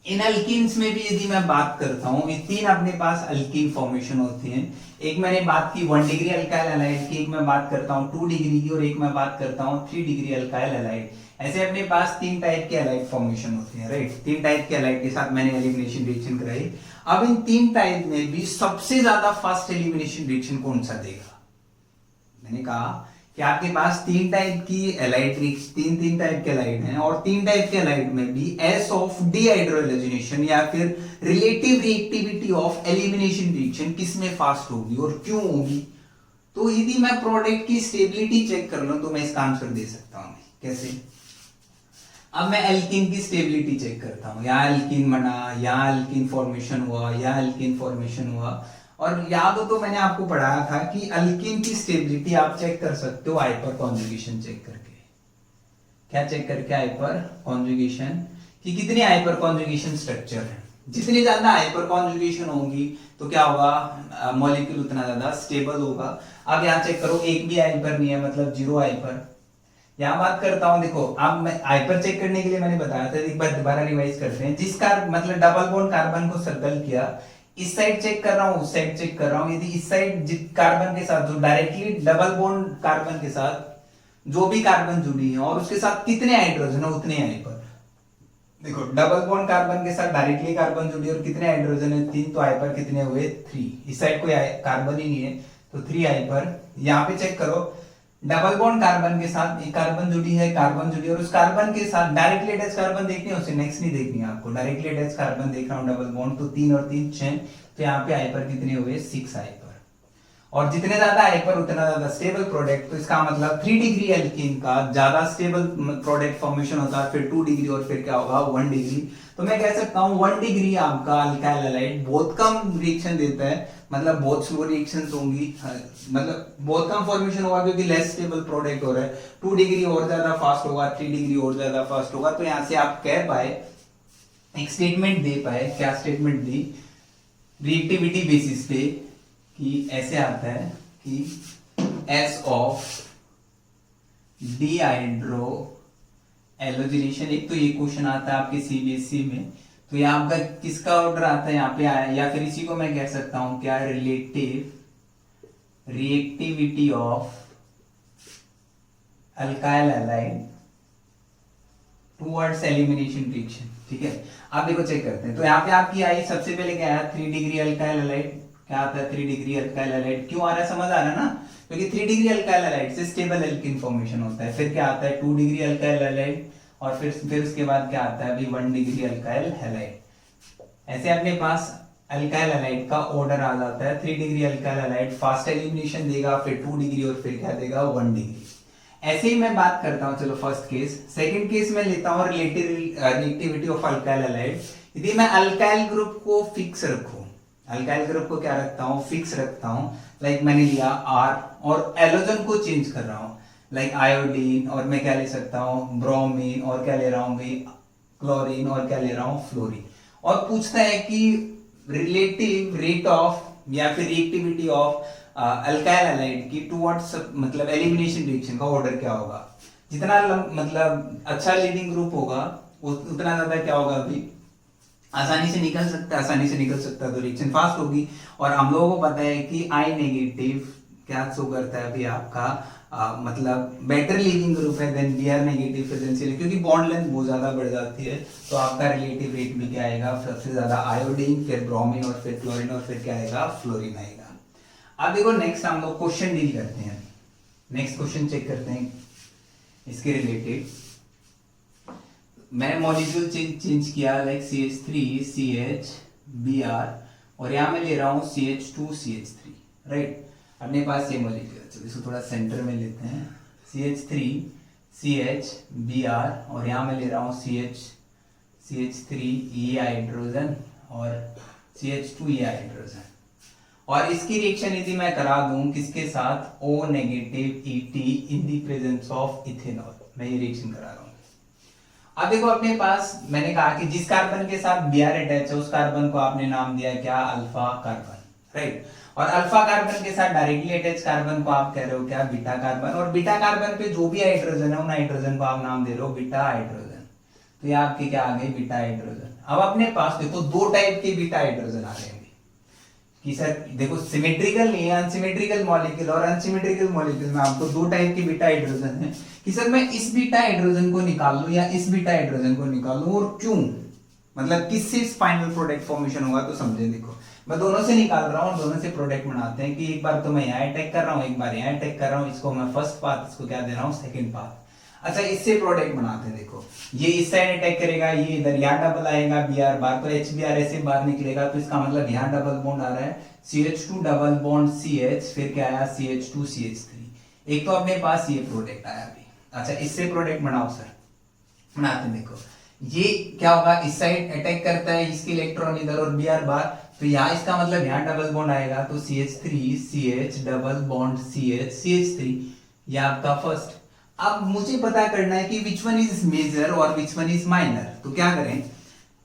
इन अल्कीन्स में भी यदि मैं बात करता हूं, ये 3 अपने पास अल्कीन फॉर्मेशन होती हैं। एक मैंने बात की 1 डिग्री अल्काइल हैलाइड की, एक मैं बात करता हूं 2 डिग्री की, और एक मैं बात करता हूं 3 डिग्री अल्काइल हैलाइड। ऐसे अपने पास 3 टाइप के हैलाइड फॉर्मेशन होते हैं, राइट। 3 टाइप के हैलाइड के साथ मैंने एलिमिनेशन रिएक्शन कराई। अब इन 3 टाइप में भी सबसे ज्यादा फास्ट एलिमिनेशन रिएक्शन कौन सा देगा, मैंने कहा कि आपके पास 3 टाइप की हैलाइड, 3 टाइप के हैलाइड हैं, और 3 टाइप के हैलाइड में भी एस ऑफ डीहाइड्रोजनेशन या फिर relative reactivity of elimination reaction किसमें फास्ट होगी और क्यों होगी। तो यदि मैं प्रोडक्ट की स्टेबिलिटी चेक कर लूं तो मैं इसका आंसर दे सकता हूं, कैसे। अब मैं एल्कीन की स्टेबिलिटी चेक करता हूं, यहाँ एल्कीन बना, यहाँ एल्कीन फॉर्मेशन हुआ, यहाँ एल्कीन फॉर्मेशन हुआ। और याद हो तो मैंने आपको पढ़ाया था कि अल्कीन की स्टेबिलिटी आप चेक कर सकते हो हाइपर कॉन्जुगेशन चेक करके। क्या चेक करके, हाइपर कॉन्जुगेशन, कि कितनी हाइपर कॉन्जुगेशन स्ट्रक्चर है। जितनी ज्यादा हाइपर कॉन्जुगेशन होगी तो क्या होगा, मॉलिक्यूल उतना ज्यादा स्टेबल होगा। अब यहाँ चेक करो, एक भी हाइपर नहीं है, मतलब 0 हाइपर। यहाँ बात करता हूं, देखो अब मैं हाइपर चेक करने के लिए मैंने बताया था, एक बार दोबारा रिवाइज करते हैं। जिस मतलब डबल बॉन्ड कार्बन को सर्कल किया, इस साइड चेक कर रहा हूं, उस साइड चेक कर रहा हूं, यदि इस साइड कार्बन के साथ जो डायरेक्टली डबल बॉन्ड कार्बन के साथ जो भी कार्बन जुड़ी है और उसके साथ कितने हाइड्रोजन है उतने हाइपर। देखो डबल बॉन्ड कार्बन के साथ डायरेक्टली कार्बन जुड़ी और कितने हाइड्रोजन है, 3, तो हाइपर कितने हुए, 3। इस साइड कोई कार्बन ही नहीं है तो 3 हाइपर। यहाँ पे चेक करो, डबल बॉन्ड कार्बन के साथ एक कार्बन जुड़ी है, कार्बन जुड़ी है, और उस कार्बन के साथ डायरेक्टली अटैच कार्बन देखनी है, उसे नेक्स्ट नहीं देखनी है आपको, डायरेक्टली अटैच कार्बन देख रहा हूँ डबल बॉन्ड, तो 3 और 3 6, तो यहाँ पे हाइपर कितने हुए 6 हाइपर, और जितने ज्यादा हाइपर उतना ज्यादा स्टेबल प्रोडक्ट, तो इसका मतलब 3 डिग्री एल्कीन का ज्यादा स्टेबल प्रोडक्ट फॉर्मेशन होता है, फिर 2 डिग्री, और फिर क्या होगा 1 डिग्री। तो मैं कह सकता हूँ 1 डिग्री आपका अल्काइल हैलाइड बहुत कम रिएक्शन देता है, मतलब बहुत स्लो रिएक्शंस होंगी, मतलब बहुत कम फॉर्मेशन होगा क्योंकि लेस स्टेबल प्रोडक्ट हो रहा है। 2 डिग्री और ज्यादा फास्ट होगा, 3 डिग्री और ज्यादा फास्ट होगा। तो यहाँ से आप कह पाए, एक स्टेटमेंट दे पाए, क्या स्टेटमेंट दी रिएक्टिविटी बेसिस पे, कि ऐसे आता है कि एस ऑफ डिहाइड्रो एलोजिनेशन, एक तो ये क्वेश्चन आता है आपके सीबीएसई में, तो यहाँ आपका किसका ऑर्डर आता है यहाँ पे आया, या फिर इसी को मैं कह सकता हूं क्या, relative reactivity of alkyl halide towards elimination reaction. ठीक है, आप देखो चेक करते हैं। तो यहाँ पे आपकी आई सबसे पहले क्या है 3 डिग्री अल्काइल हैलाइड, क्या आता है 3 डिग्री अल्काइल हैलाइड, क्यों आ रहा है समझ आ रहा है ना, क्योंकि 3 डिग्री अल्काइल हैलाइड से स्टेबल एल्कीन फॉर्मेशन होता है। फिर क्या आता है 2 डिग्री अल्काइल हैलाइड, और फिर उसके बाद क्या आता है अभी 1 डिग्री अल्काइल हैलाइड। ऐसे अपने पास अल्काइल हैलाइड का ऑर्डर आ जाता है। 3 degree alkyl halide fast elimination देगा, फिर 2 डिग्री, और फिर क्या देगा 1 डिग्री। ऐसे ही मैं बात करता हूं, चलो फर्स्ट केस। सेकंड केस में लेता हूं रिएक्टिविटी ऑफ अल्काइल हैलाइड। यदि मैं अल्काइल ग्रुप को फिक्स रखूं, अल्काइल ग्रुप को क्या रखता हूं, फिक्स रखता हूं, लाइक मैंने लिया R, और एलोजन को चेंज कर रहा हूं, लाइक आयोडीन, और मैं क्या ले सकता हूं ब्रोमीन, और क्या ले रहा हूं भाई क्लोरीन, और क्या ले रहा हूं फ्लोरीन। और पूछता है कि रिलेटिव रेट ऑफ या फिर रिएक्टिविटी ऑफ अल्काइल हैलाइड की टुवर्ड्स मतलब एलिमिनेशन रिएक्शन का ऑर्डर क्या होगा। जितना मतलब अच्छा लीडिंग ग्रुप होगा उतना ज्यादा क्या होगा, अभी आसानी से निकल सकता है, तो रिएक्शन फास्ट होगी। और हम लोगों को पता है कि आई नेगेटिव क्या शो करता है अभी आपका मतलब बेटर लीविंग ग्रुप है देन बी आर नेगेटिव प्रेजेंशियल, क्योंकि बॉन्ड लेंथ बहुत ज्यादा बढ़ जाती है। तो आपका रिलेटिव रेट भी क्या आएगा, सबसे ज्यादा आयोडीन, फिर ब्रोमीन, और फिर क्लोरीन, और फिर क्या आएगा फ्लोरीन आएगा। अब देखो नेक्स्ट हम लोग क्वेश्चन डील करते हैं। नेक्स्ट क्वेश्चन चेक करते हैं इसके रिलेटेड। मैंने मॉलिक्यूल चेंज किया, लाइक CH3 CH Br, और यहाँ मैं ले रहा हूँ CH2 CH3, राइट। अपने पास ये मॉलिक्यूल, चलो इसको थोड़ा सेंटर में लेते हैं, CH3 CH Br, और यहाँ मैं ले रहा हूँ CH3 ये हाइड्रोजन, और CH2 ये हाइड्रोजन। और इसकी रिएक्शन यदि मैं करा दूं किसके साथ, O negative ET in the presence of ethanol, मैं ये रिएक्शन करा रहा हूं। अब देखो अपने पास मैंने कहा कि जिस कार्बन के साथ Br अटैच है उस कार्बन को आपने नाम दिया क्या, अल्फा कार्बन, राइट। और अल्फा कार्बन के साथ डायरेक्टली अटैच कार्बन को आप कह रहे हो क्या, बीटा कार्बन। और बीटा कार्बन पे जो भी हाइड्रोजन है उन हाइड्रोजन को आप नाम दे रहे हो बीटा हाइड्रोजन। तो ये आपके क्या आ गए, बीटा हाइड्रोजन। अब अपने पास देखो 2 टाइप के बीटा हाइड्रोजन आ रहे हैं कि सर देखो सिमेट्रिकल नहीं है, अनसिमेट्रिकल मॉलिक्यूल, और अनसिमेट्रिकल मॉलिक्यूल में आपको 2 टाइप के बीटा हाइड्रोजन है कि सर मैं इस बीटा हाइड्रोजन को निकाल लूं या इस बीटा हाइड्रोजन को निकाल लूं, और क्यों, मतलब किससे फाइनल प्रोडक्ट फॉर्मेशन होगा। तो समझे, देखो मैं दोनों से निकाल रहा हूं, दोनों से प्रोडक्ट बनाते हैं कि एक बार तो मैं यहाँ अटैक कर रहा हूँ, एक बार यहाँ अटैक कर रहा हूँ, इसको मैं फर्स्ट पाथ, इसको क्या दे रहा हूँ सेकंड पाथ। अच्छा इससे प्रोडक्ट बनाते हैं, देखो ये इस साइड अटैक करेगा, ये इधर यहाँ डबल आएगा Br बार, तो HBr ऐसे बाहर निकलेगा, तो इसका मतलब यहाँ डबल बॉन्ड आ रहा है, CH2 डबल बॉन्ड CH, फिर क्या आया CH2 CH3। एक तो अपने पास ये प्रोडक्ट आया अभी। अच्छा इससे प्रोडक्ट बनाओ सर, बनाते हैं। देखो ये क्या होगा, इस साइड अटैक करता है, इसके इलेक्ट्रॉन इधर और Br बार, तो यहाँ इसका मतलब यहाँ डबल बॉन्ड आएगा, तो CH3 CH double bond CH CH3, ये आपका फर्स्ट। अब मुझे पता करना है कि विच वन इज मेजर और विच वन इज माइनर। तो क्या करें,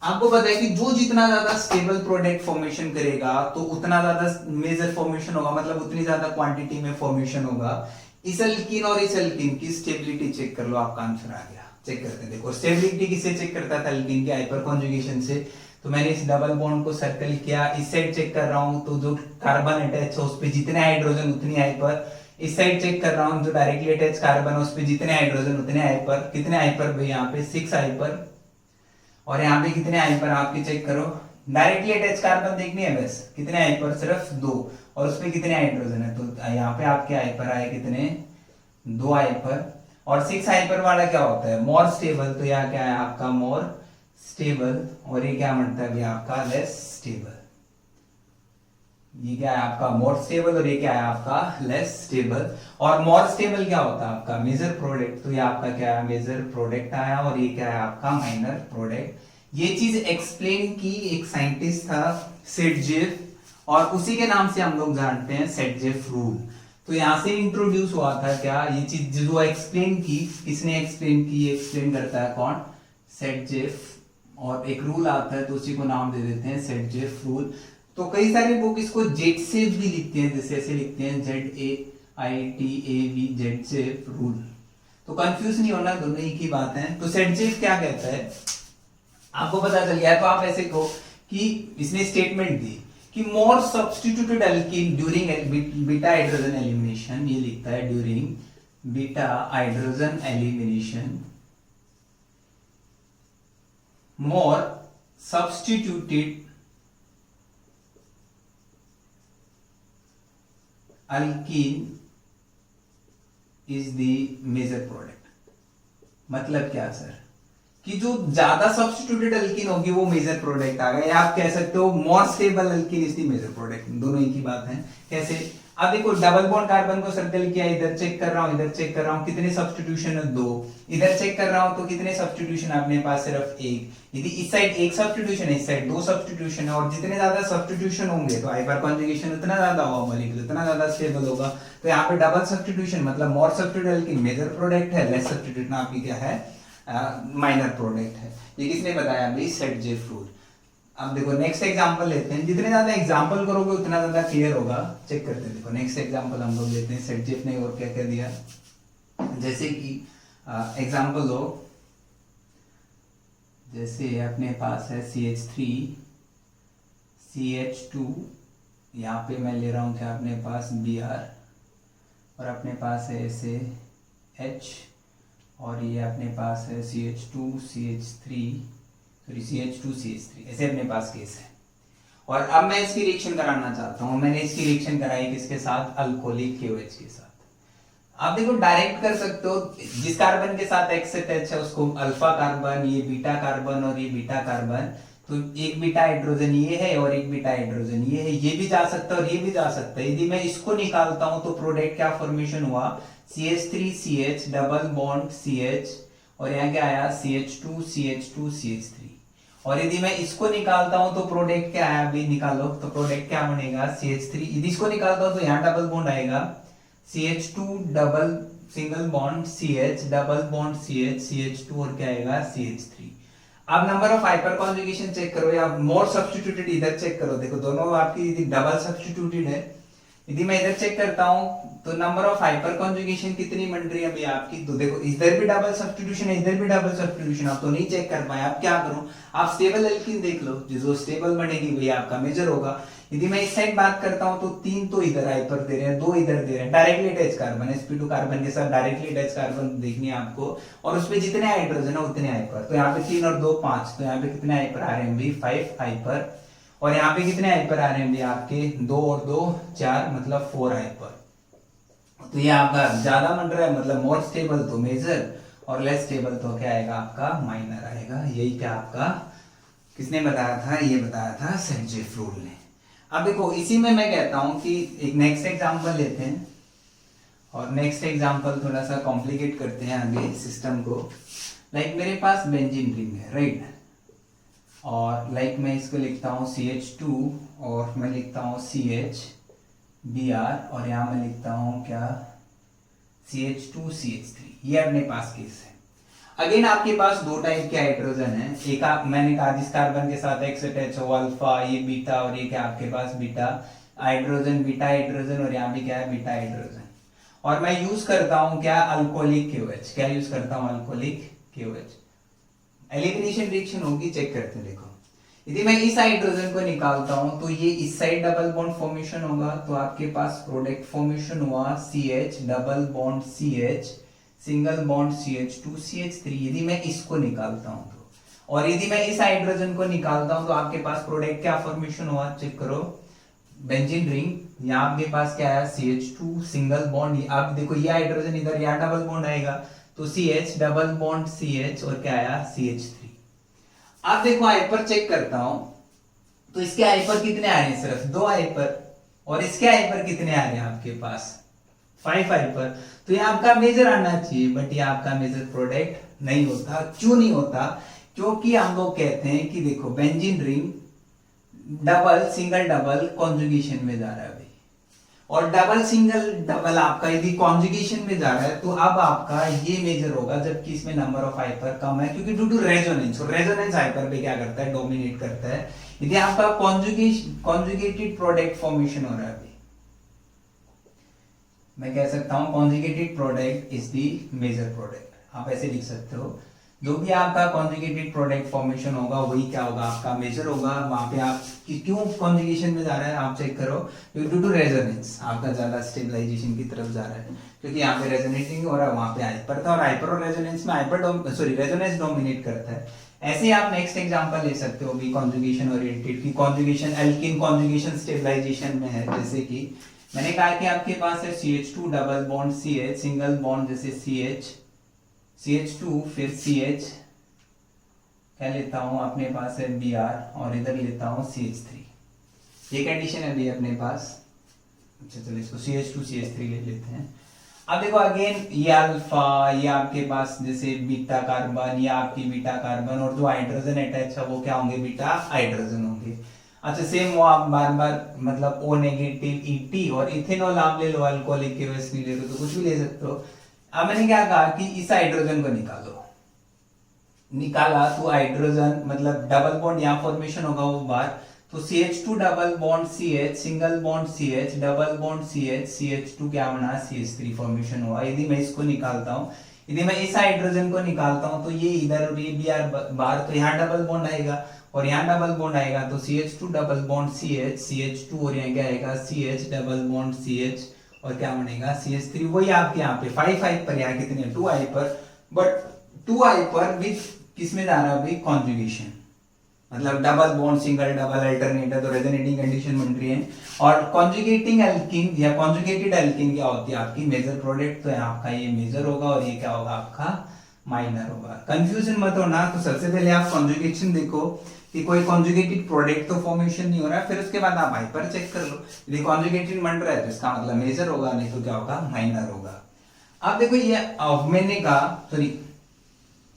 आपको पता है कि जो जितना ज्यादा स्टेबल प्रोडक्ट फॉर्मेशन करेगा तो उतना ज्यादा मेजर फॉर्मेशन होगा, मतलब उतनी ज्यादा क्वांटिटी में फॉर्मेशन होगा। इस एल्कीन और इस एल्कीन की स्टेबिलिटी चेक कर लो, आपका आंसर आ गया। चेक करते हैं, देखो स्टेबिलिटी किससे चेक करता था, एल्कीन के हाइपर कॉन्जुगेशन से। तो मैंने इस डबल बॉन्ड को सर्कल किया, इस साइड चेक कर रहा हूं तो जो कार्बन अटैच है उस पे जितने हाइड्रोजन उतनी हाइपर, इस साइड चेक कर रहा हूं जो डायरेक्टली अटैच कार्बन है उस पे जितने हाइड्रोजन उतने हाइपर। कितने हाइपर भाई, यहाँ पे 6 हाइपर, और यहाँ पे कितने हाइपर आपके चेक करो, डायरेक्टली अटैच कार्बन देखनी है बस, कितने हाइपर सिर्फ 2, और उसपे कितने हाइड्रोजन है। तो यहाँ पे आपके हाइपर आए कितने 2 हाइपर, और 6 हाइपर वाला क्या होता है, मोर स्टेबल। तो यहाँ क्या है आपका मोर स्टेबल, और ये क्या बनता है भैया आपका लेस स्टेबल। ये क्या है आपका मोर स्टेबल, और ये क्या है आपका लेस स्टेबल। और मोर स्टेबल क्या होता है आपका मेजर प्रोडक्ट। तो ये आपका क्या है मेजर प्रोडक्ट आया, और ये क्या है आपका माइनर प्रोडक्ट। ये चीज एक्सप्लेन की एक साइंटिस्ट था सेटजेफ, और उसी के नाम से हम लोग जानते हैं सेटजेफ रूल। तो यहां से इंट्रोड्यूस हुआ था क्या ये चीज जो एक्सप्लेन की, किसने एक्सप्लेन की, एक्सप्लेन करता है कौन, सेटजेफ। और एक रूल आता है तो उसी को नाम दे देते हैं सेटजेफ रूल। तो कई सारे बुक इसको जेड सेफ भी लिखते हैं, जैसे ऐसे लिखते हैं ZAITAV, जेड सेफ रूल। तो कंफ्यूज नहीं होना, दोनों एक ही बात है। तो सेटजेफ क्या कहता है आपको पता चल गया है, तो आप ऐसे कहो कि इसने स्टेटमेंट दी कि more substituted alkene during beta hydrogen elimination, ये लिखता है during beta hydrogen elimination, more substituted alkene is the major product. मतलब क्या सर, कि जो ज्यादा सब्स्टिट्यूटेड अल्कीन होगी वो मेजर प्रोडक्ट आ गया, या आप कह सकते हो more stable alkene is the major product. दोनों एक ही बात है। कैसे, अब देखो डबल बॉन्ड कार्बन को सर्कल किया, इधर चेक कर रहा हूं, इधर चेक कर रहा हूं, कितने सब्स्टिट्यूशन है 2, इधर चेक कर रहा हूं तो कितने सब्स्टिट्यूशन अपने पास सिर्फ 1। यदि इस साइड 1 सब्स्टिट्यूशन है, इस साइड 2 सब्स्टिट्यूशन है, और जितने ज्यादा सब्स्टिट्यूशन होंगे तो हाइपर कॉन्जुगेशन उतना ज्यादा होगा, मॉलिक्यूल उतना ज्यादा स्टेबल होगा। तो यहाँ पे डबल सब्स्टिट्यूशन मतलब more substituted alkene major product है, लेस सब्स्टिट्यूटेड आपकी क्या है माइनर प्रोडक्ट है। ये किसने बताया भाई, सेटजेफ रूल। अब देखो नेक्स्ट एग्जांपल लेते हैं, जितने ज्यादा एग्जांपल करोगे उतना ज्यादा क्लियर होगा। चेक करते हैं, देखो नेक्स्ट एग्जांपल हम लोग लेते हैं, सेटजेफ ने और क्या क्या दिया। जैसे कि एग्जांपल लो, जैसे अपने पास है CH3 CH2, यहाँ पे मैं ले रहा हूँ क्या अपने पास Br, और अपने पास है ऐसे H, और ये अपने पास है CH2 CH3 sorry CH2 CH3, ऐसे अपने पास केस है। और अब मैं इसकी रिएक्शन कराना चाहता हूँ। मैंने इसकी रिएक्शन कराई किसके साथ, अल्कोहलिक KOH के साथ। आप देखो डायरेक्ट कर सकते हो, जिस कार्बन के साथ X अटैच है उसको अल्फा कार्बन, ये बीटा कार्बन और ये बीटा कार्बन, तो एक बीटा हाइड्रोजन ये है और एक बीटा हाइड्रोजन ये है, ये भी जा सकता है और ये भी जा सकता है। यदि मैं इसको निकालता हूं तो प्रोडक्ट क्या फॉर्मेशन हुआ, CH3CH डबल बॉन्ड CH, और यहाँ क्या आया CH2 CH2 CH3। और यदि मैं इसको निकालता हूं तो प्रोडक्ट क्या आया, अभी निकालो तो प्रोडक्ट क्या बनेगा CH3। यदि इसको निकालता हूं तो यहाँ डबल बॉन्ड आएगा CH2 double single bond CH double bond CH CH2 और क्या आएगा CH3। अब number of hyperconjugation check करो या मोर सब्स्टिट्यूटेड इधर चेक करो। देखो दोनों आपकी यदि डबल सब्स्टिट्यूटेड है, यदि मैं इधर चेक करता हूं तो नंबर ऑफ हाइपर कॉन्जुगेशन कितनी बन रही है अभी आपकी, तो देखो इधर भी डबल सब्स्टिट्यूशन है, इधर भी डबल सब्स्टिट्यूशन, आप तो नहीं चेक कर पाए। अब क्या करूं, आप स्टेबल एल्कीन देख लो, जो स्टेबल बनेगी वही आपका मेजर होगा। यदि मैं इस साइड बात करता हूं तो 3 तो इधर हाइपर दे रहे हैं, 2 इधर दे रहे हैं, directly attach carbon sp2 carbon के साथ डायरेक्टली अटैच कार्बन देखनी है आपको, और उसपे जितने हाइड्रोजन है उतने हाइपर। तो यहाँ पे 3 और 2 5, तो यहाँ पे कितने हाइपर आ रहे हैं भी 5 हाइपर, और यहाँ पे कितने हाइपर आ रहे हैं भी आपके 2 और 2 4 मतलब 4 हाइपर। तो ये आपका ज्यादा बन रहा है, मतलब मोर स्टेबल तो मेजर और लेस स्टेबल तो क्या आएगा आपका माइनर आएगा। यही क्या आपका किसने बताया था, ये बताया था सेटजेफ रूल ने। अब देखो इसी में मैं कहता हूं कि एक नेक्स्ट एग्जांपल लेते हैं, और नेक्स्ट एग्जांपल थोड़ा सा कॉम्प्लिकेट करते हैं आगे सिस्टम को। लाइक मेरे पास बेंजीन रिंग है राइट, और लाइक मैं इसको लिखता हूँ CH2 और मैं लिखता हूँ CH Br, और यहाँ मैं लिखता हूँ क्या CH2 CH3। ये अपने पास केस है। अगेन आपके पास 2 टाइप के हाइड्रोजन है, एक आप मैंने कहा जिस कार्बन के साथ X अटैच हो अल्फा, ये बीटा, और ये क्या आपके पास बीटा हाइड्रोजन, बीटा हाइड्रोजन, और यहाँ भी क्या है बीटा हाइड्रोजन। और मैं यूज करता हूँ क्या अल्कोहलिक KOH, क्या यूज करता हूँ अल्कोहलिक KOH। एलिमिनेशन रिएक्शन होगी, चेक करते हैं। देखो यदि मैं इस हाइड्रोजन को निकालता हूं तो ये इस साइड डबल बॉन्ड फॉर्मेशन होगा, तो आपके पास प्रोडक्ट फॉर्मेशन हुआ CH double bond CH single bond CH2 CH3। यदि मैं इसको निकालता हूं तो, और यदि मैं इस हाइड्रोजन को निकालता हूं तो आपके पास प्रोडक्ट क्या फॉर्मेशन हुआ, चेक करो बेंजीन रिंग, यहाँ आपके पास क्या आया CH2 सिंगल बॉन्ड, अब देखो ये हाइड्रोजन इधर, यहाँ डबल बॉन्ड आएगा तो CH डबल बॉन्ड CH और क्या आया CH3। अब देखो हाइपर चेक करता हूं तो इसके हाइपर कितने आ रहे हैं, सिर्फ 2 हाइपर, और इसके हाइपर कितने आ रहे हैं आपके पास 5 हाइपर। तो ये आपका मेजर आना चाहिए, बट ये आपका मेजर प्रोडक्ट नहीं होता। क्यों नहीं होता? क्योंकि हम लोग कहते हैं कि देखो benzene ring double single double conjugation में जा रहा है भाई, और डबल सिंगल डबल आपका यदि कॉन्जुगेशन में जा रहा है तो अब आपका ये मेजर होगा, जबकि इसमें नंबर ऑफ हाइपर कम है, क्योंकि ड्यू टू रेजोनेंस, और रेजोनेंस हाइपर पे क्या करता है, डोमिनेट करता है। यदि आपका कॉन्जुगेटेड प्रोडक्ट फॉर्मेशन हो रहा है, मैं कह सकता हूं conjugated product is the major product, आप ऐसे लिख सकते हो। जो भी आपका कॉन्जुगेटेड प्रोडक्ट फॉर्मेशन होगा वही क्या होगा, आपका मेजर होगा। वहां पे आप क्यों कॉन्जुगेशन में जा रहा है आप चेक करो, ड्यू टू रेजोनेंस आपका ज्यादा स्टेबलाइजेशन की तरफ जा रहा है, क्योंकि यहाँ पे रेजोनेटिंग हो रहा है, वहां पे हाइपर था, और हाइपर और रेजोनेंस में रेजोनेंस डोमिनेट करता है। ऐसे ही आप नेक्स्ट एग्जांपल ले सकते हो भी कॉन्जुगेशन ओरिएंटेड की, कॉन्जुगेशन एल्किन कॉन्जुगेशन स्टेबलाइजेशन में है, जैसे कि मैंने कहा कि आपके पास है CH2 double bond CH single bond, जैसे CH2 फिर CH क्या लेता हूं अपने पास है Br, और इधर लेता हूं CH3, ये कंडीशन है अभी अपने पास। अच्छा चलो इसको CH2 CH3 ले लेते हैं। अब देखो अगेन ये अल्फा, ये आपके पास जैसे बीटा कार्बन, ये आपकी बीटा कार्बन, और जो हाइड्रोजन अटैच है वो क्या होंगे, बीटा हाइड्रोजन होंगे। अच्छा सेम वो आप बार बार मतलब O नेगेटिव ET, और इथेनॉल आप ले लो, अल्कोहलिक केमिस्ट्री ले लो, तो कुछ भी ले सकते हो। अब मैंने क्या कहा कि इस हाइड्रोजन को निकाला तो हाइड्रोजन मतलब डबल बॉन्ड यहाँ फॉर्मेशन होगा वो बार, तो CH2 double bond CH single bond CH double bond CH CH2 क्या बना, CH3 फॉर्मेशन हुआ। यदि मैं इसको निकालता हूँ, यदि मैं इस हाइड्रोजन को निकालता हूँ तो ये इधर और ये Br बार, तो यहाँ डबल बॉन्ड आएगा और यहाँ डबल बॉन्ड आएगा, तो CH2 double bond CH CH2 और यहाँ क्या आएगा CH डबल बॉन्ड CH और क्या बनेगा CH3। वही आपके यहाँ पे 5 हाइपर, यहाँ कितने 2 हाइपर, बट 2 हाइपर विद किसमें जा रहा है अभी, कॉन्जुगेशन, मतलब double bond single double alternate है, तो रेजोनेटिंग कंडीशन बन रही है। और कॉन्जुगेटिंग एल्कीन या कॉन्जुगेटेड एल्कीन क्या होती है आपकी मेजर प्रोडक्ट, तो आपका ये मेजर होगा और ये क्या होगा आपका माइनर होगा। कंफ्यूजन मत होना, तो सबसे पहले आप कॉन्जुगेशन देखो कि कोई कॉन्जुगेटेड प्रोडक्ट तो फॉर्मेशन नहीं हो रहा है, फिर उसके बाद आप हाइपर चेक कर लो, यदि कॉन्जुगेटेड बन रहा है तो इसका मतलब मेजर होगा, नहीं तो क्या होगा माइनर होगा। अब देखो ये मैंने कहा सॉरी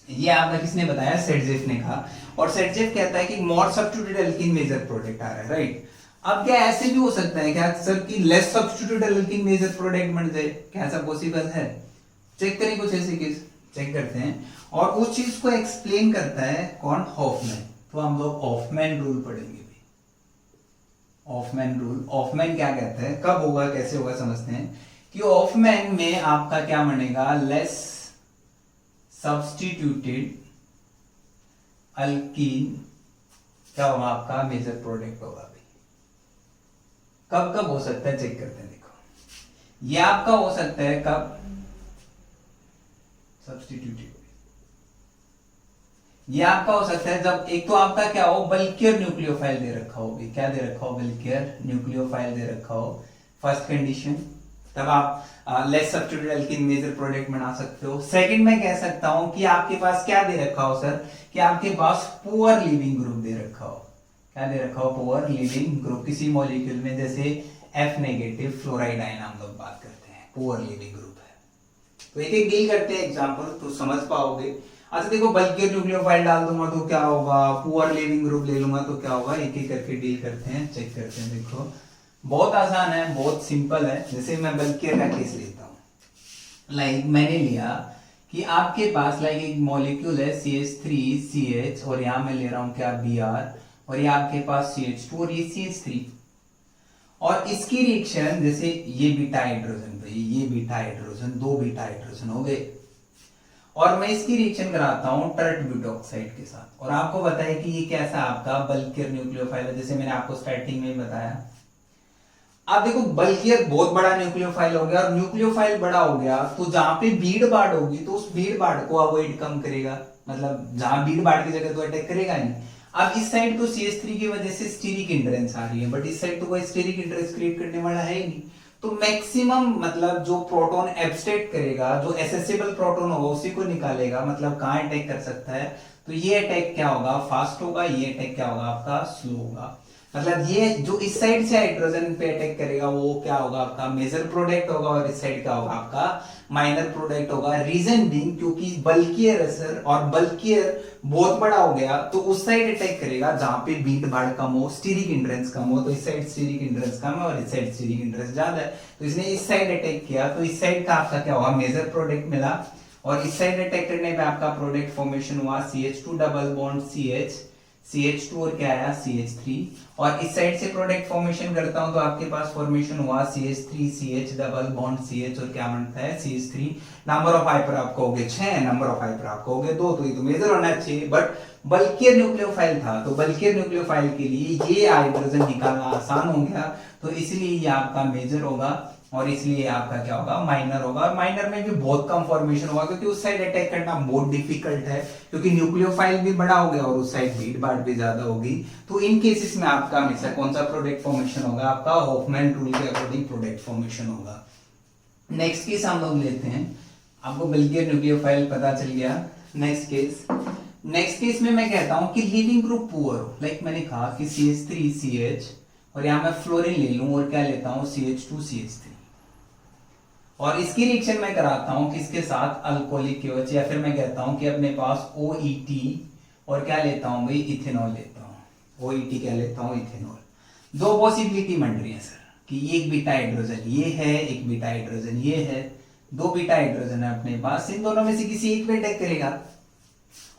ये आपका किसने बताया, सेटजेफ ने कहा, और सेटजेफ कहता है कि more substituted alkene major product आ रहा है, राइट। अब क्या ऐसे भी हो सकता है क्या सर कि less substituted alkene major product बन जाए, क्या ऐसा पॉसिबल है? चेक करें कुछ ऐसे केस, चेक करते हैं। और उस चीज को एक्सप्लेन करता है कौन, हॉफमैन। तो हम लोग हॉफमैन रूल पढ़ेंगे। हॉफमैन रूल, हॉफमैन क्या कहता है, कब होगा कैसे होगा समझते हैं कि हॉफमैन में आपका क्या बनेगा, लेस सब्स्टिट्यूटेड अल्कीन क्या होगा आपका मेजर प्रोडक्ट होगा भाई। कब कब हो सकता है चेक करते हैं, देखो ये आपका हो सकता है कब, सब्स्टिट्यूटेड, ये आपका हो सकता है जब एक तो आपका क्या हो, बल्कियर न्यूक्लियोफाइल दे रखा हो, क्या दे रखा हो, बल्कियर न्यूक्लियोफाइल दे रखा हो, फर्स्ट कंडीशन, तब आप less substituted alkene major product बना सकते हो। सेकंड मैं कह सकता हूं कि आपके पास क्या दे रखा हो सर, कि आपके पास पुअर लिविंग ग्रुप दे रखा हो, क्या दे रखा हो, पुअर लिविंग ग्रुप किसी मॉलिक्यूल में, जैसे F नेगेटिव फ्लोराइड आयन हम लोग बात करते हैं, पुअर लिविंग ग्रुप है। तो एक एक डील करते हैं एग्जांपल तो समझ पाओगे। अच्छा देखो बल्कियर न्यूक्लियोफाइल डाल दूंगा तो क्या होगा, पुअर लिविंग ग्रुप ले लूंगा तो क्या होगा, एक एक करके डील करते हैं, चेक करते हैं। देखो बहुत आसान है, बहुत सिंपल है। जैसे मैं बल्कियर का केस लेता हूँ, लाइक मैंने लिया कि आपके पास लाइक एक मॉलिक्यूल है CH3CH और यहाँ मैं ले रहा हूँ क्या Br, और ये आपके पास CH2 और ये CH3, और इसकी रिएक्शन जैसे ये बीटा हाइड्रोजन भाई, ये बीटा हाइड्रोजन, 2 बीटा हाइड्रोजन हो गए, और मैं इसकी रिएक्शन कराता हूं टर्ट ब्यूटॉक्साइड के साथ, और आपको बताया कि ये कैसा आपका बल्कियर न्यूक्लियोफाइल है, जैसे मैंने आपको स्टार्टिंग में बताया। अब देखो बल्कियर बहुत बड़ा न्यूक्लियोफाइल हो गया, और न्यूक्लियोफाइल बड़ा हो गया तो जहां पे भीड़ भाड़ होगी तो उस भीड़ भाड़ को अवॉइड कम करेगा, मतलब जहां भीड़ भाड़ की जगह तो अटैक करेगा नहीं। अब इस साइड तो CH3 की वजह से स्टीरिक हिंड्रेंस आ रही है, बट इस साइड तो कोई स्टीरिक हिंड्रेंस क्रिएट करने वाला है ही नहीं। तो मैक्सिमम मतलब जो प्रोटॉन एब्स्ट्रैक्ट करेगा, जो एसेसिबल प्रोटॉन होगा उसी को निकालेगा, मतलब कहाँ अटैक कर सकता है। तो ये अटैक क्या होगा, फास्ट होगा, ये अटैक क्या होगा आपका, स्लो होगा। मतलब ये जो इस साइड से हाइड्रोजन पे अटैक करेगा वो क्या होगा आपका मेजर प्रोडक्ट होगा, और इस साइड क्या होगा आपका माइनर प्रोडक्ट होगा। रीजन बीइंग क्योंकि बल्कियर असर और बल्कियर बहुत बड़ा हो गया, तो उस साइड अटैक करेगा जहां पे बीट भाड़ कम हो, स्टीरिक हिंड्रेंस कम हो। तो इस साइड स्टीरिक हिंड्रेंस कम है और इस साइड स्टीरिक हिंड्रेंस ज्यादा है, तो इसने इस साइड अटैक किया, तो इस साइड का आपका क्या हुआ मेजर प्रोडक्ट मिला। और इस साइड अटैक करने पे आपका प्रोडक्ट फॉर्मेशन हुआ CH2 double bond CH, CH2 और क्या आया CH3। और इस साइड से प्रोडक्ट फॉर्मेशन करता हूं तो आपके पास फॉर्मेशन हुआ CH3 CH double bond CH और क्या बनता है CH3। नंबर ऑफ हाइपर आपको हो गए 6, नंबर ऑफ हाइपर आपको हो गए 2, तो ये तो मेजर होना चाहिए। बट बल्कियर न्यूक्लियोफाइल था, तो बल्कियर न्यूक्लियोफाइल के लिए ये हाइड्रोजन निकालना आसान हो गया, तो इसलिए ये आपका मेजर होगा और इसलिए आपका क्या होगा माइनर होगा। और माइनर में भी बहुत कम फॉर्मेशन होगा क्योंकि उस साइड अटैक करना बहुत डिफिकल्ट है, क्योंकि न्यूक्लियोफाइल भी बड़ा हो गया और उस साइड बीट भाड़ भी ज्यादा होगी। तो इन केसेस में आपका हमेशा कौन सा प्रोडक्ट फॉर्मेशन होगा, आपका हॉफमैन रूल के अकॉर्डिंग प्रोडक्ट फॉर्मेशन होगा। नेक्स्ट केस हम लोग लेते हैं, आपको बल्कियर न्यूक्लियोफाइल पता चल गया। नेक्स्ट केस में मैं कहता हूं कि लिविंग ग्रुप पुअर हो, लाइक मैंने कहा कि CH3 CH और यहां मैं फ्लोरीन ले लूं और क्या लेता हूं CH2 CH3, और इसकी रिएक्शन मैं कराता हूं किसके साथ अल्कोहलिक KOH, या फिर मैं कहता हूं कि अपने पास OET और क्या लेता हूं भाई इथेनॉल लेता हूं। OET क्या लेता हूं इथेनॉल। दो पॉसिबिलिटी बन रही है सर कि एक बीटा हाइड्रोजन ये है, एक बीटा हाइड्रोजन ये है, दो बीटा हाइड्रोजन है अपने पास, इन दोनों में से किसी एक पे अटैक करेगा।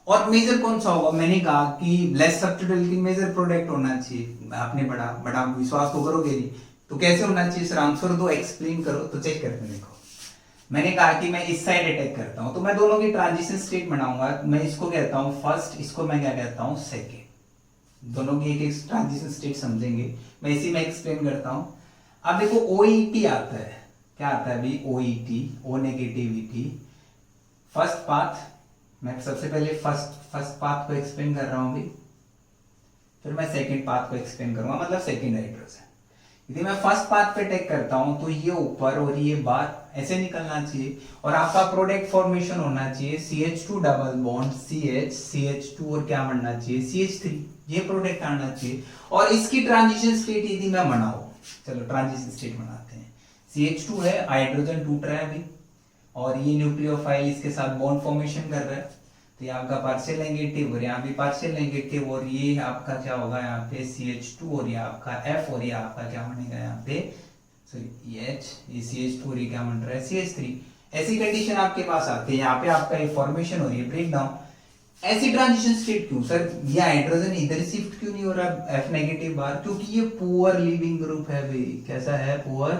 और मेजर कौन सा होगा, मैंने कहा कि लेस सब्स्टिट्यूटेबिलिटी मेजर प्रोडक्ट होना चाहिए। आपने बड़ा विश्वास तो करोगे नहीं, तो कैसे होना चाहिए सर, आंसर दो, एक्सप्लेन करो, तो चेक करके देखो। मैंने कहा कि मैं इस साइड अटैक करता हूं तो मैं दोनों की ट्रांजिशन स्टेट बनाऊंगा। मैं इसको कहता हूं फर्स्ट, इसको मैं क्या कहता हूं सेकेंड। दोनों की एक एक ट्रांजिशन स्टेट समझेंगे, मैं इसी में एक्सप्लेन करता हूं। अब देखो OET आता है, क्या आता है अभी OET, O negativity first path. मैं सबसे पहले फर्स्ट पाथ को एक्सप्लेन कर रहा हूं भी, फिर मैं सेकंड पाथ को एक्सप्लेन करूंगा, मतलब सेकंड हाइड्रोजन। यदि मैं फर्स्ट पाथ पे अटैक करता हूं तो ये ऊपर और ये बाहर ऐसे निकलना चाहिए, और आपका प्रोडक्ट फॉर्मेशन होना चाहिए CH2 double bond CH, CH2 और क्या बनना चाहिए CH3, ये प्रोडक्ट आना चाहिए। और इसकी ट्रांजिशन स्टेट यदि मैं बनाऊं, चलो ट्रांजिशन स्टेट बनाते हैं। CH2 है, हाइड्रोजन टूट रहा है अभी, और ये न्यूक्लियोफाइल इसके साथ बॉन्ड फॉर्मेशन कर रहा है, तो ये आपका पार्शियल नेगेटिव और यहाँ भी पार्शियल नेगेटिव, और ये आपका क्या होगा यहाँ पे CH2 और ये आपका F, और ये आपका क्या बनेगा यहाँ पे सॉरी H, ये CH2 और ये क्या बन रहा है CH3। ऐसी कंडीशन आपके पास आती है, यहाँ पे आपका ये फॉर्मेशन हो रही है ब्रेक डाउन। ऐसी ट्रांजिशन स्टेट क्यों सर, ये हाइड्रोजन इधर शिफ्ट क्यों नहीं हो रहा F नेगेटिव बार, क्योंकि ये पुअर लिविंग ग्रुप है भाई। कैसा है, पुअर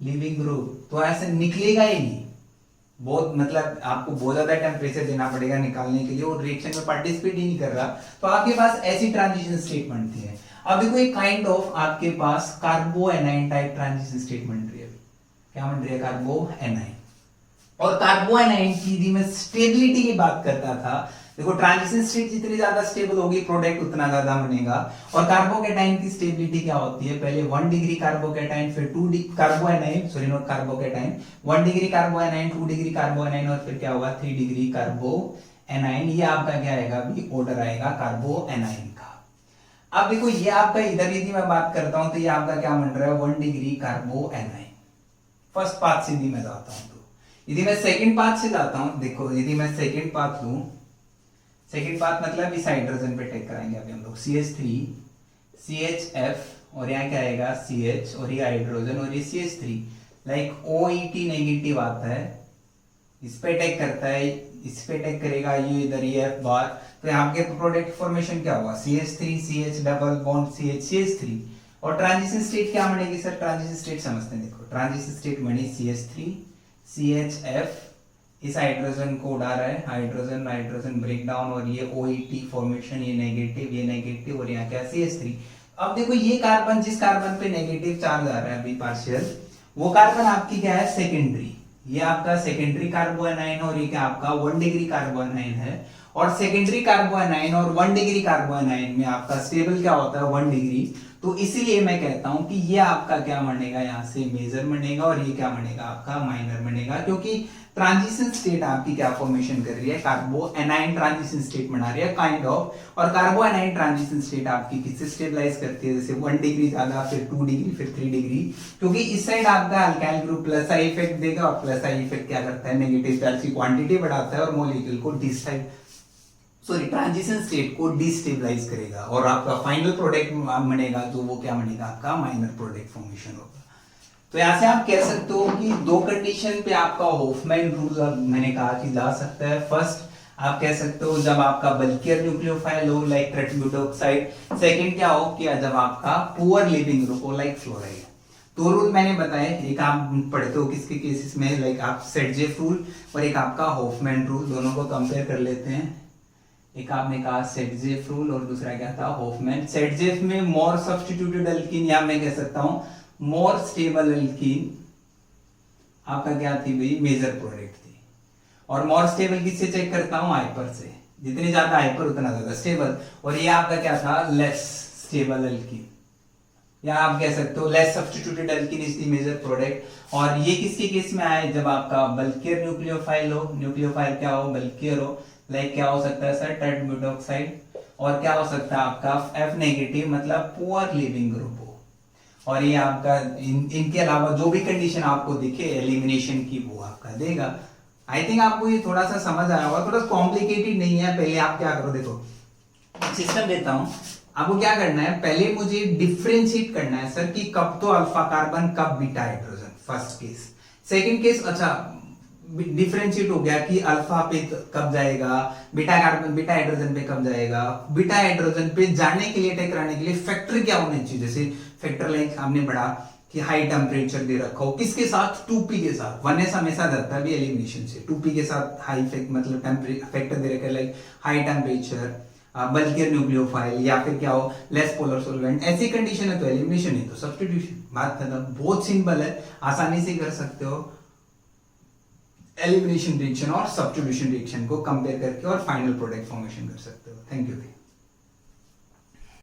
लिविंग ग्रुप, तो ऐसे निकलेगा ही नहीं। बहुत मतलब आपको बहुत ज्यादा टेम्परेचर देना पड़ेगा निकालने के लिए, और रिएक्शन में पार्टिसिपेट ही नहीं कर रहा, तो आपके पास ऐसी ट्रांजिशन स्टेट बनती है। अब देखो एक काइंड ऑफ आपके पास कार्बो एनाइन टाइप ट्रांजिशन स्टेट बन रही है। क्या बन रही है, कार्बो एनाइन। और कार्बो एनाइन की यदि मैं स्टेबिलिटी की बात करता था, देखो ट्रांजिशन स्टेट जितनी ज्यादा स्टेबल होगी प्रोडक्ट उतना ज्यादा बनेगा। और कार्बोकैटायन की स्टेबिलिटी क्या होती है, पहले 1 डिग्री कार्बोकैटायन, फिर 2 degree carbanion, sorry not carbocation, 1 degree carbanion, 2 degree carbanion, और फिर क्या होगा 3 डिग्री कार्बोएनाइन। ये आपका क्या आएगा अभी ऑर्डर आएगा कार्बोएनाइन का। अब देखो ये आपका इधर यदि मैं बात करता हूं तो ये आपका क्या बन रहा है 1 डिग्री कार्बोएनाइन। फर्स्ट पाथ से यदि मैं जाता हूं, तो यदि मैं सेकंड पाथ से जाता हूं, देखो यदि मैं सेकंड पाथ लूं, सेकंड पाथ मतलब इस हाइड्रोजन पे टेक कराएंगे अभी हम लोग CH3 CHF, और यहाँ क्या आएगा CH, और ये हाइड्रोजन और ये CH3, लाइक OET नेगेटिव आता है, इस पे अटैक करता है, इस पे अटैक करेगा, ये इधर ये F बार, तो यहाँ के प्रोडक्ट फॉर्मेशन क्या होगा CH3 CH double bond CH CH3। और ट्रांजिशन स्टेट क्या बनेगी सर, ट्रांजिशन स्टेट समझते हैं। देखो ट्रांजिशन स्टेट बनी CH3 CHF, इस हाइड्रोजन को उड़ा रहा है, हाइड्रोजन हाइड्रोजन ब्रेक डाउन, और ये OET फॉर्मेशन, ये नेगेटिव और यहाँ क्या CH3। अब देखो ये कार्बन, जिस कार्बन पे नेगेटिव चार्ज आ रहा है अभी पार्शियल, वो कार्बन आपकी क्या है सेकेंडरी, ये आपका सेकेंडरी कार्बोएनाइन, और ये क्या आपका 1 डिग्री कार्बोएनाइन है। और सेकेंडरी कार्बोनाइन और 1 डिग्री कार्बोनाइन में आपका स्टेबल क्या होता है 1 डिग्री। तो इसीलिए मैं कहता हूं कि ये आपका क्या बनेगा यहाँ से मेजर बनेगा और ये क्या बनेगा आपका माइनर बनेगा, क्योंकि ट्रांजिशन स्टेट आपकी क्या फॉर्मेशन कर रही है, कार्बो एनाइन ट्रांजिशन स्टेट बना रही है काइंड ऑफ। और कार्बो एनाइन ट्रांजिशन स्टेट आपकी किससे स्टेबलाइज करती है, जैसे 1 डिग्री ज्यादा, फिर 2 डिग्री, फिर 3 डिग्री, क्योंकि इस साइड आपका alkyl group plus I effect देगा और प्लस आई इफेक्ट क्या करता है नेगेटिव चार्ज की क्वांटिटी बढ़ाता है और मॉलिक्यूल को ट्रांजिशन स्टेट को डिस्टेबलाइज करेगा और आपका फाइनल प्रोडक्ट बनेगा जो वो क्या बनेगा आपका माइनर प्रोडक्ट फॉर्मेशन होगा। तो यहाँ से आप कह सकते हो कि दो कंडीशन पे आपका होफमैन रूल मैंने कहा कि जा सकता है। फर्स्ट आप कह सकते हो जब आपका बल्कियर न्यूक्लियोफाइल हो लाइक ट्रेटिब्यूटोक्साइड, सेकंड क्या हो कि जब आपका पुअर लिविंग ग्रुप हो लाइक फ्लोराइड। दो रूल मैंने बताए, एक आप पढ़ते हो किसके केसेस में, लाइक आप सेटजेफ रूल और एक आपका होफमैन रूल, दोनों को कंपेयर कर लेते हैं। एक आपने कहा सेटजेफ रूल और दूसरा क्या था होफमैन। सेटजेफ में मोर सब्स्टिट्यूटेड अल्कीन या मैं कह सकता हूं मोर स्टेबल अल्कीन आपका क्या थी भाई मेजर प्रोडक्ट थी। और मोर स्टेबल किससे चेक करता हूं हाइपर से, जितनी ज्यादा हाइपर उतना ज्यादा स्टेबल। और ये आपका क्या था लेस स्टेबल अल्कीन, या आप कह सकते हो less substituted alkene is the major product. और ये किसके केस में आए, जब आपका बल्कियर न्यूक्लियोफाइल हो, न्यूक्लियोफाइल क्या हो बल्कियर हो, लाइक क्या हो सकता है सर ट्रेटिब्यूटोक्साइड, और क्या हो सकता है आपका F नेगेटिव मतलब पुअर लिविंग ग्रुप हो। और ये आपका इनके अलावा जो भी कंडीशन आपको दिखे एलिमिनेशन की वो आपका देगा। आई थिंक आपको ये थोड़ा सा समझ आया होगा, थोड़ा कॉम्प्लिकेटेड नहीं है। पहले आप क्या करो, देखो सिस्टम देता हूं आपको, क्या करना है पहले मुझे डिफरेंशिएट करना है सर कि कब तो अल्फा कार्बन कब beta hydrogen, first case. Second case अच्छा डिफरेंशिएट हो गया कि अल्फा पे कब जाएगा, बीटा कार्बन बीटा हाइड्रोजन पे कब जाएगा। बीटा हाइड्रोजन पे जाने के लिए टकराने के लिए फैक्टर क्या होने चाहिए, जैसे फैक्टर लाइक हमने पढ़ा कि हाई टेम्परेचर दे रखा हो, किसके साथ 2p के साथ। 1s हमेशा जाता है भी एलिमिनेशन से, 2p के साथ हाई मतलब फैक्टर दे रखा है like high temperature, bulkier nucleophile, या फिर क्या हो लेस पोलर सॉल्वेंट। ऐसी कंडीशन है तो एलिमिनेशन है तो सब्स्टिट्यूशन, बात खत्म। बहुत सिंपल है, आसानी से कर सकते हो एलिमिनेशन रिएक्शन और सब्स्टिट्यूशन रिएक्शन को कंपेयर करके और फाइनल प्रोडक्ट फॉर्मेशन कर सकते हो। Thank you.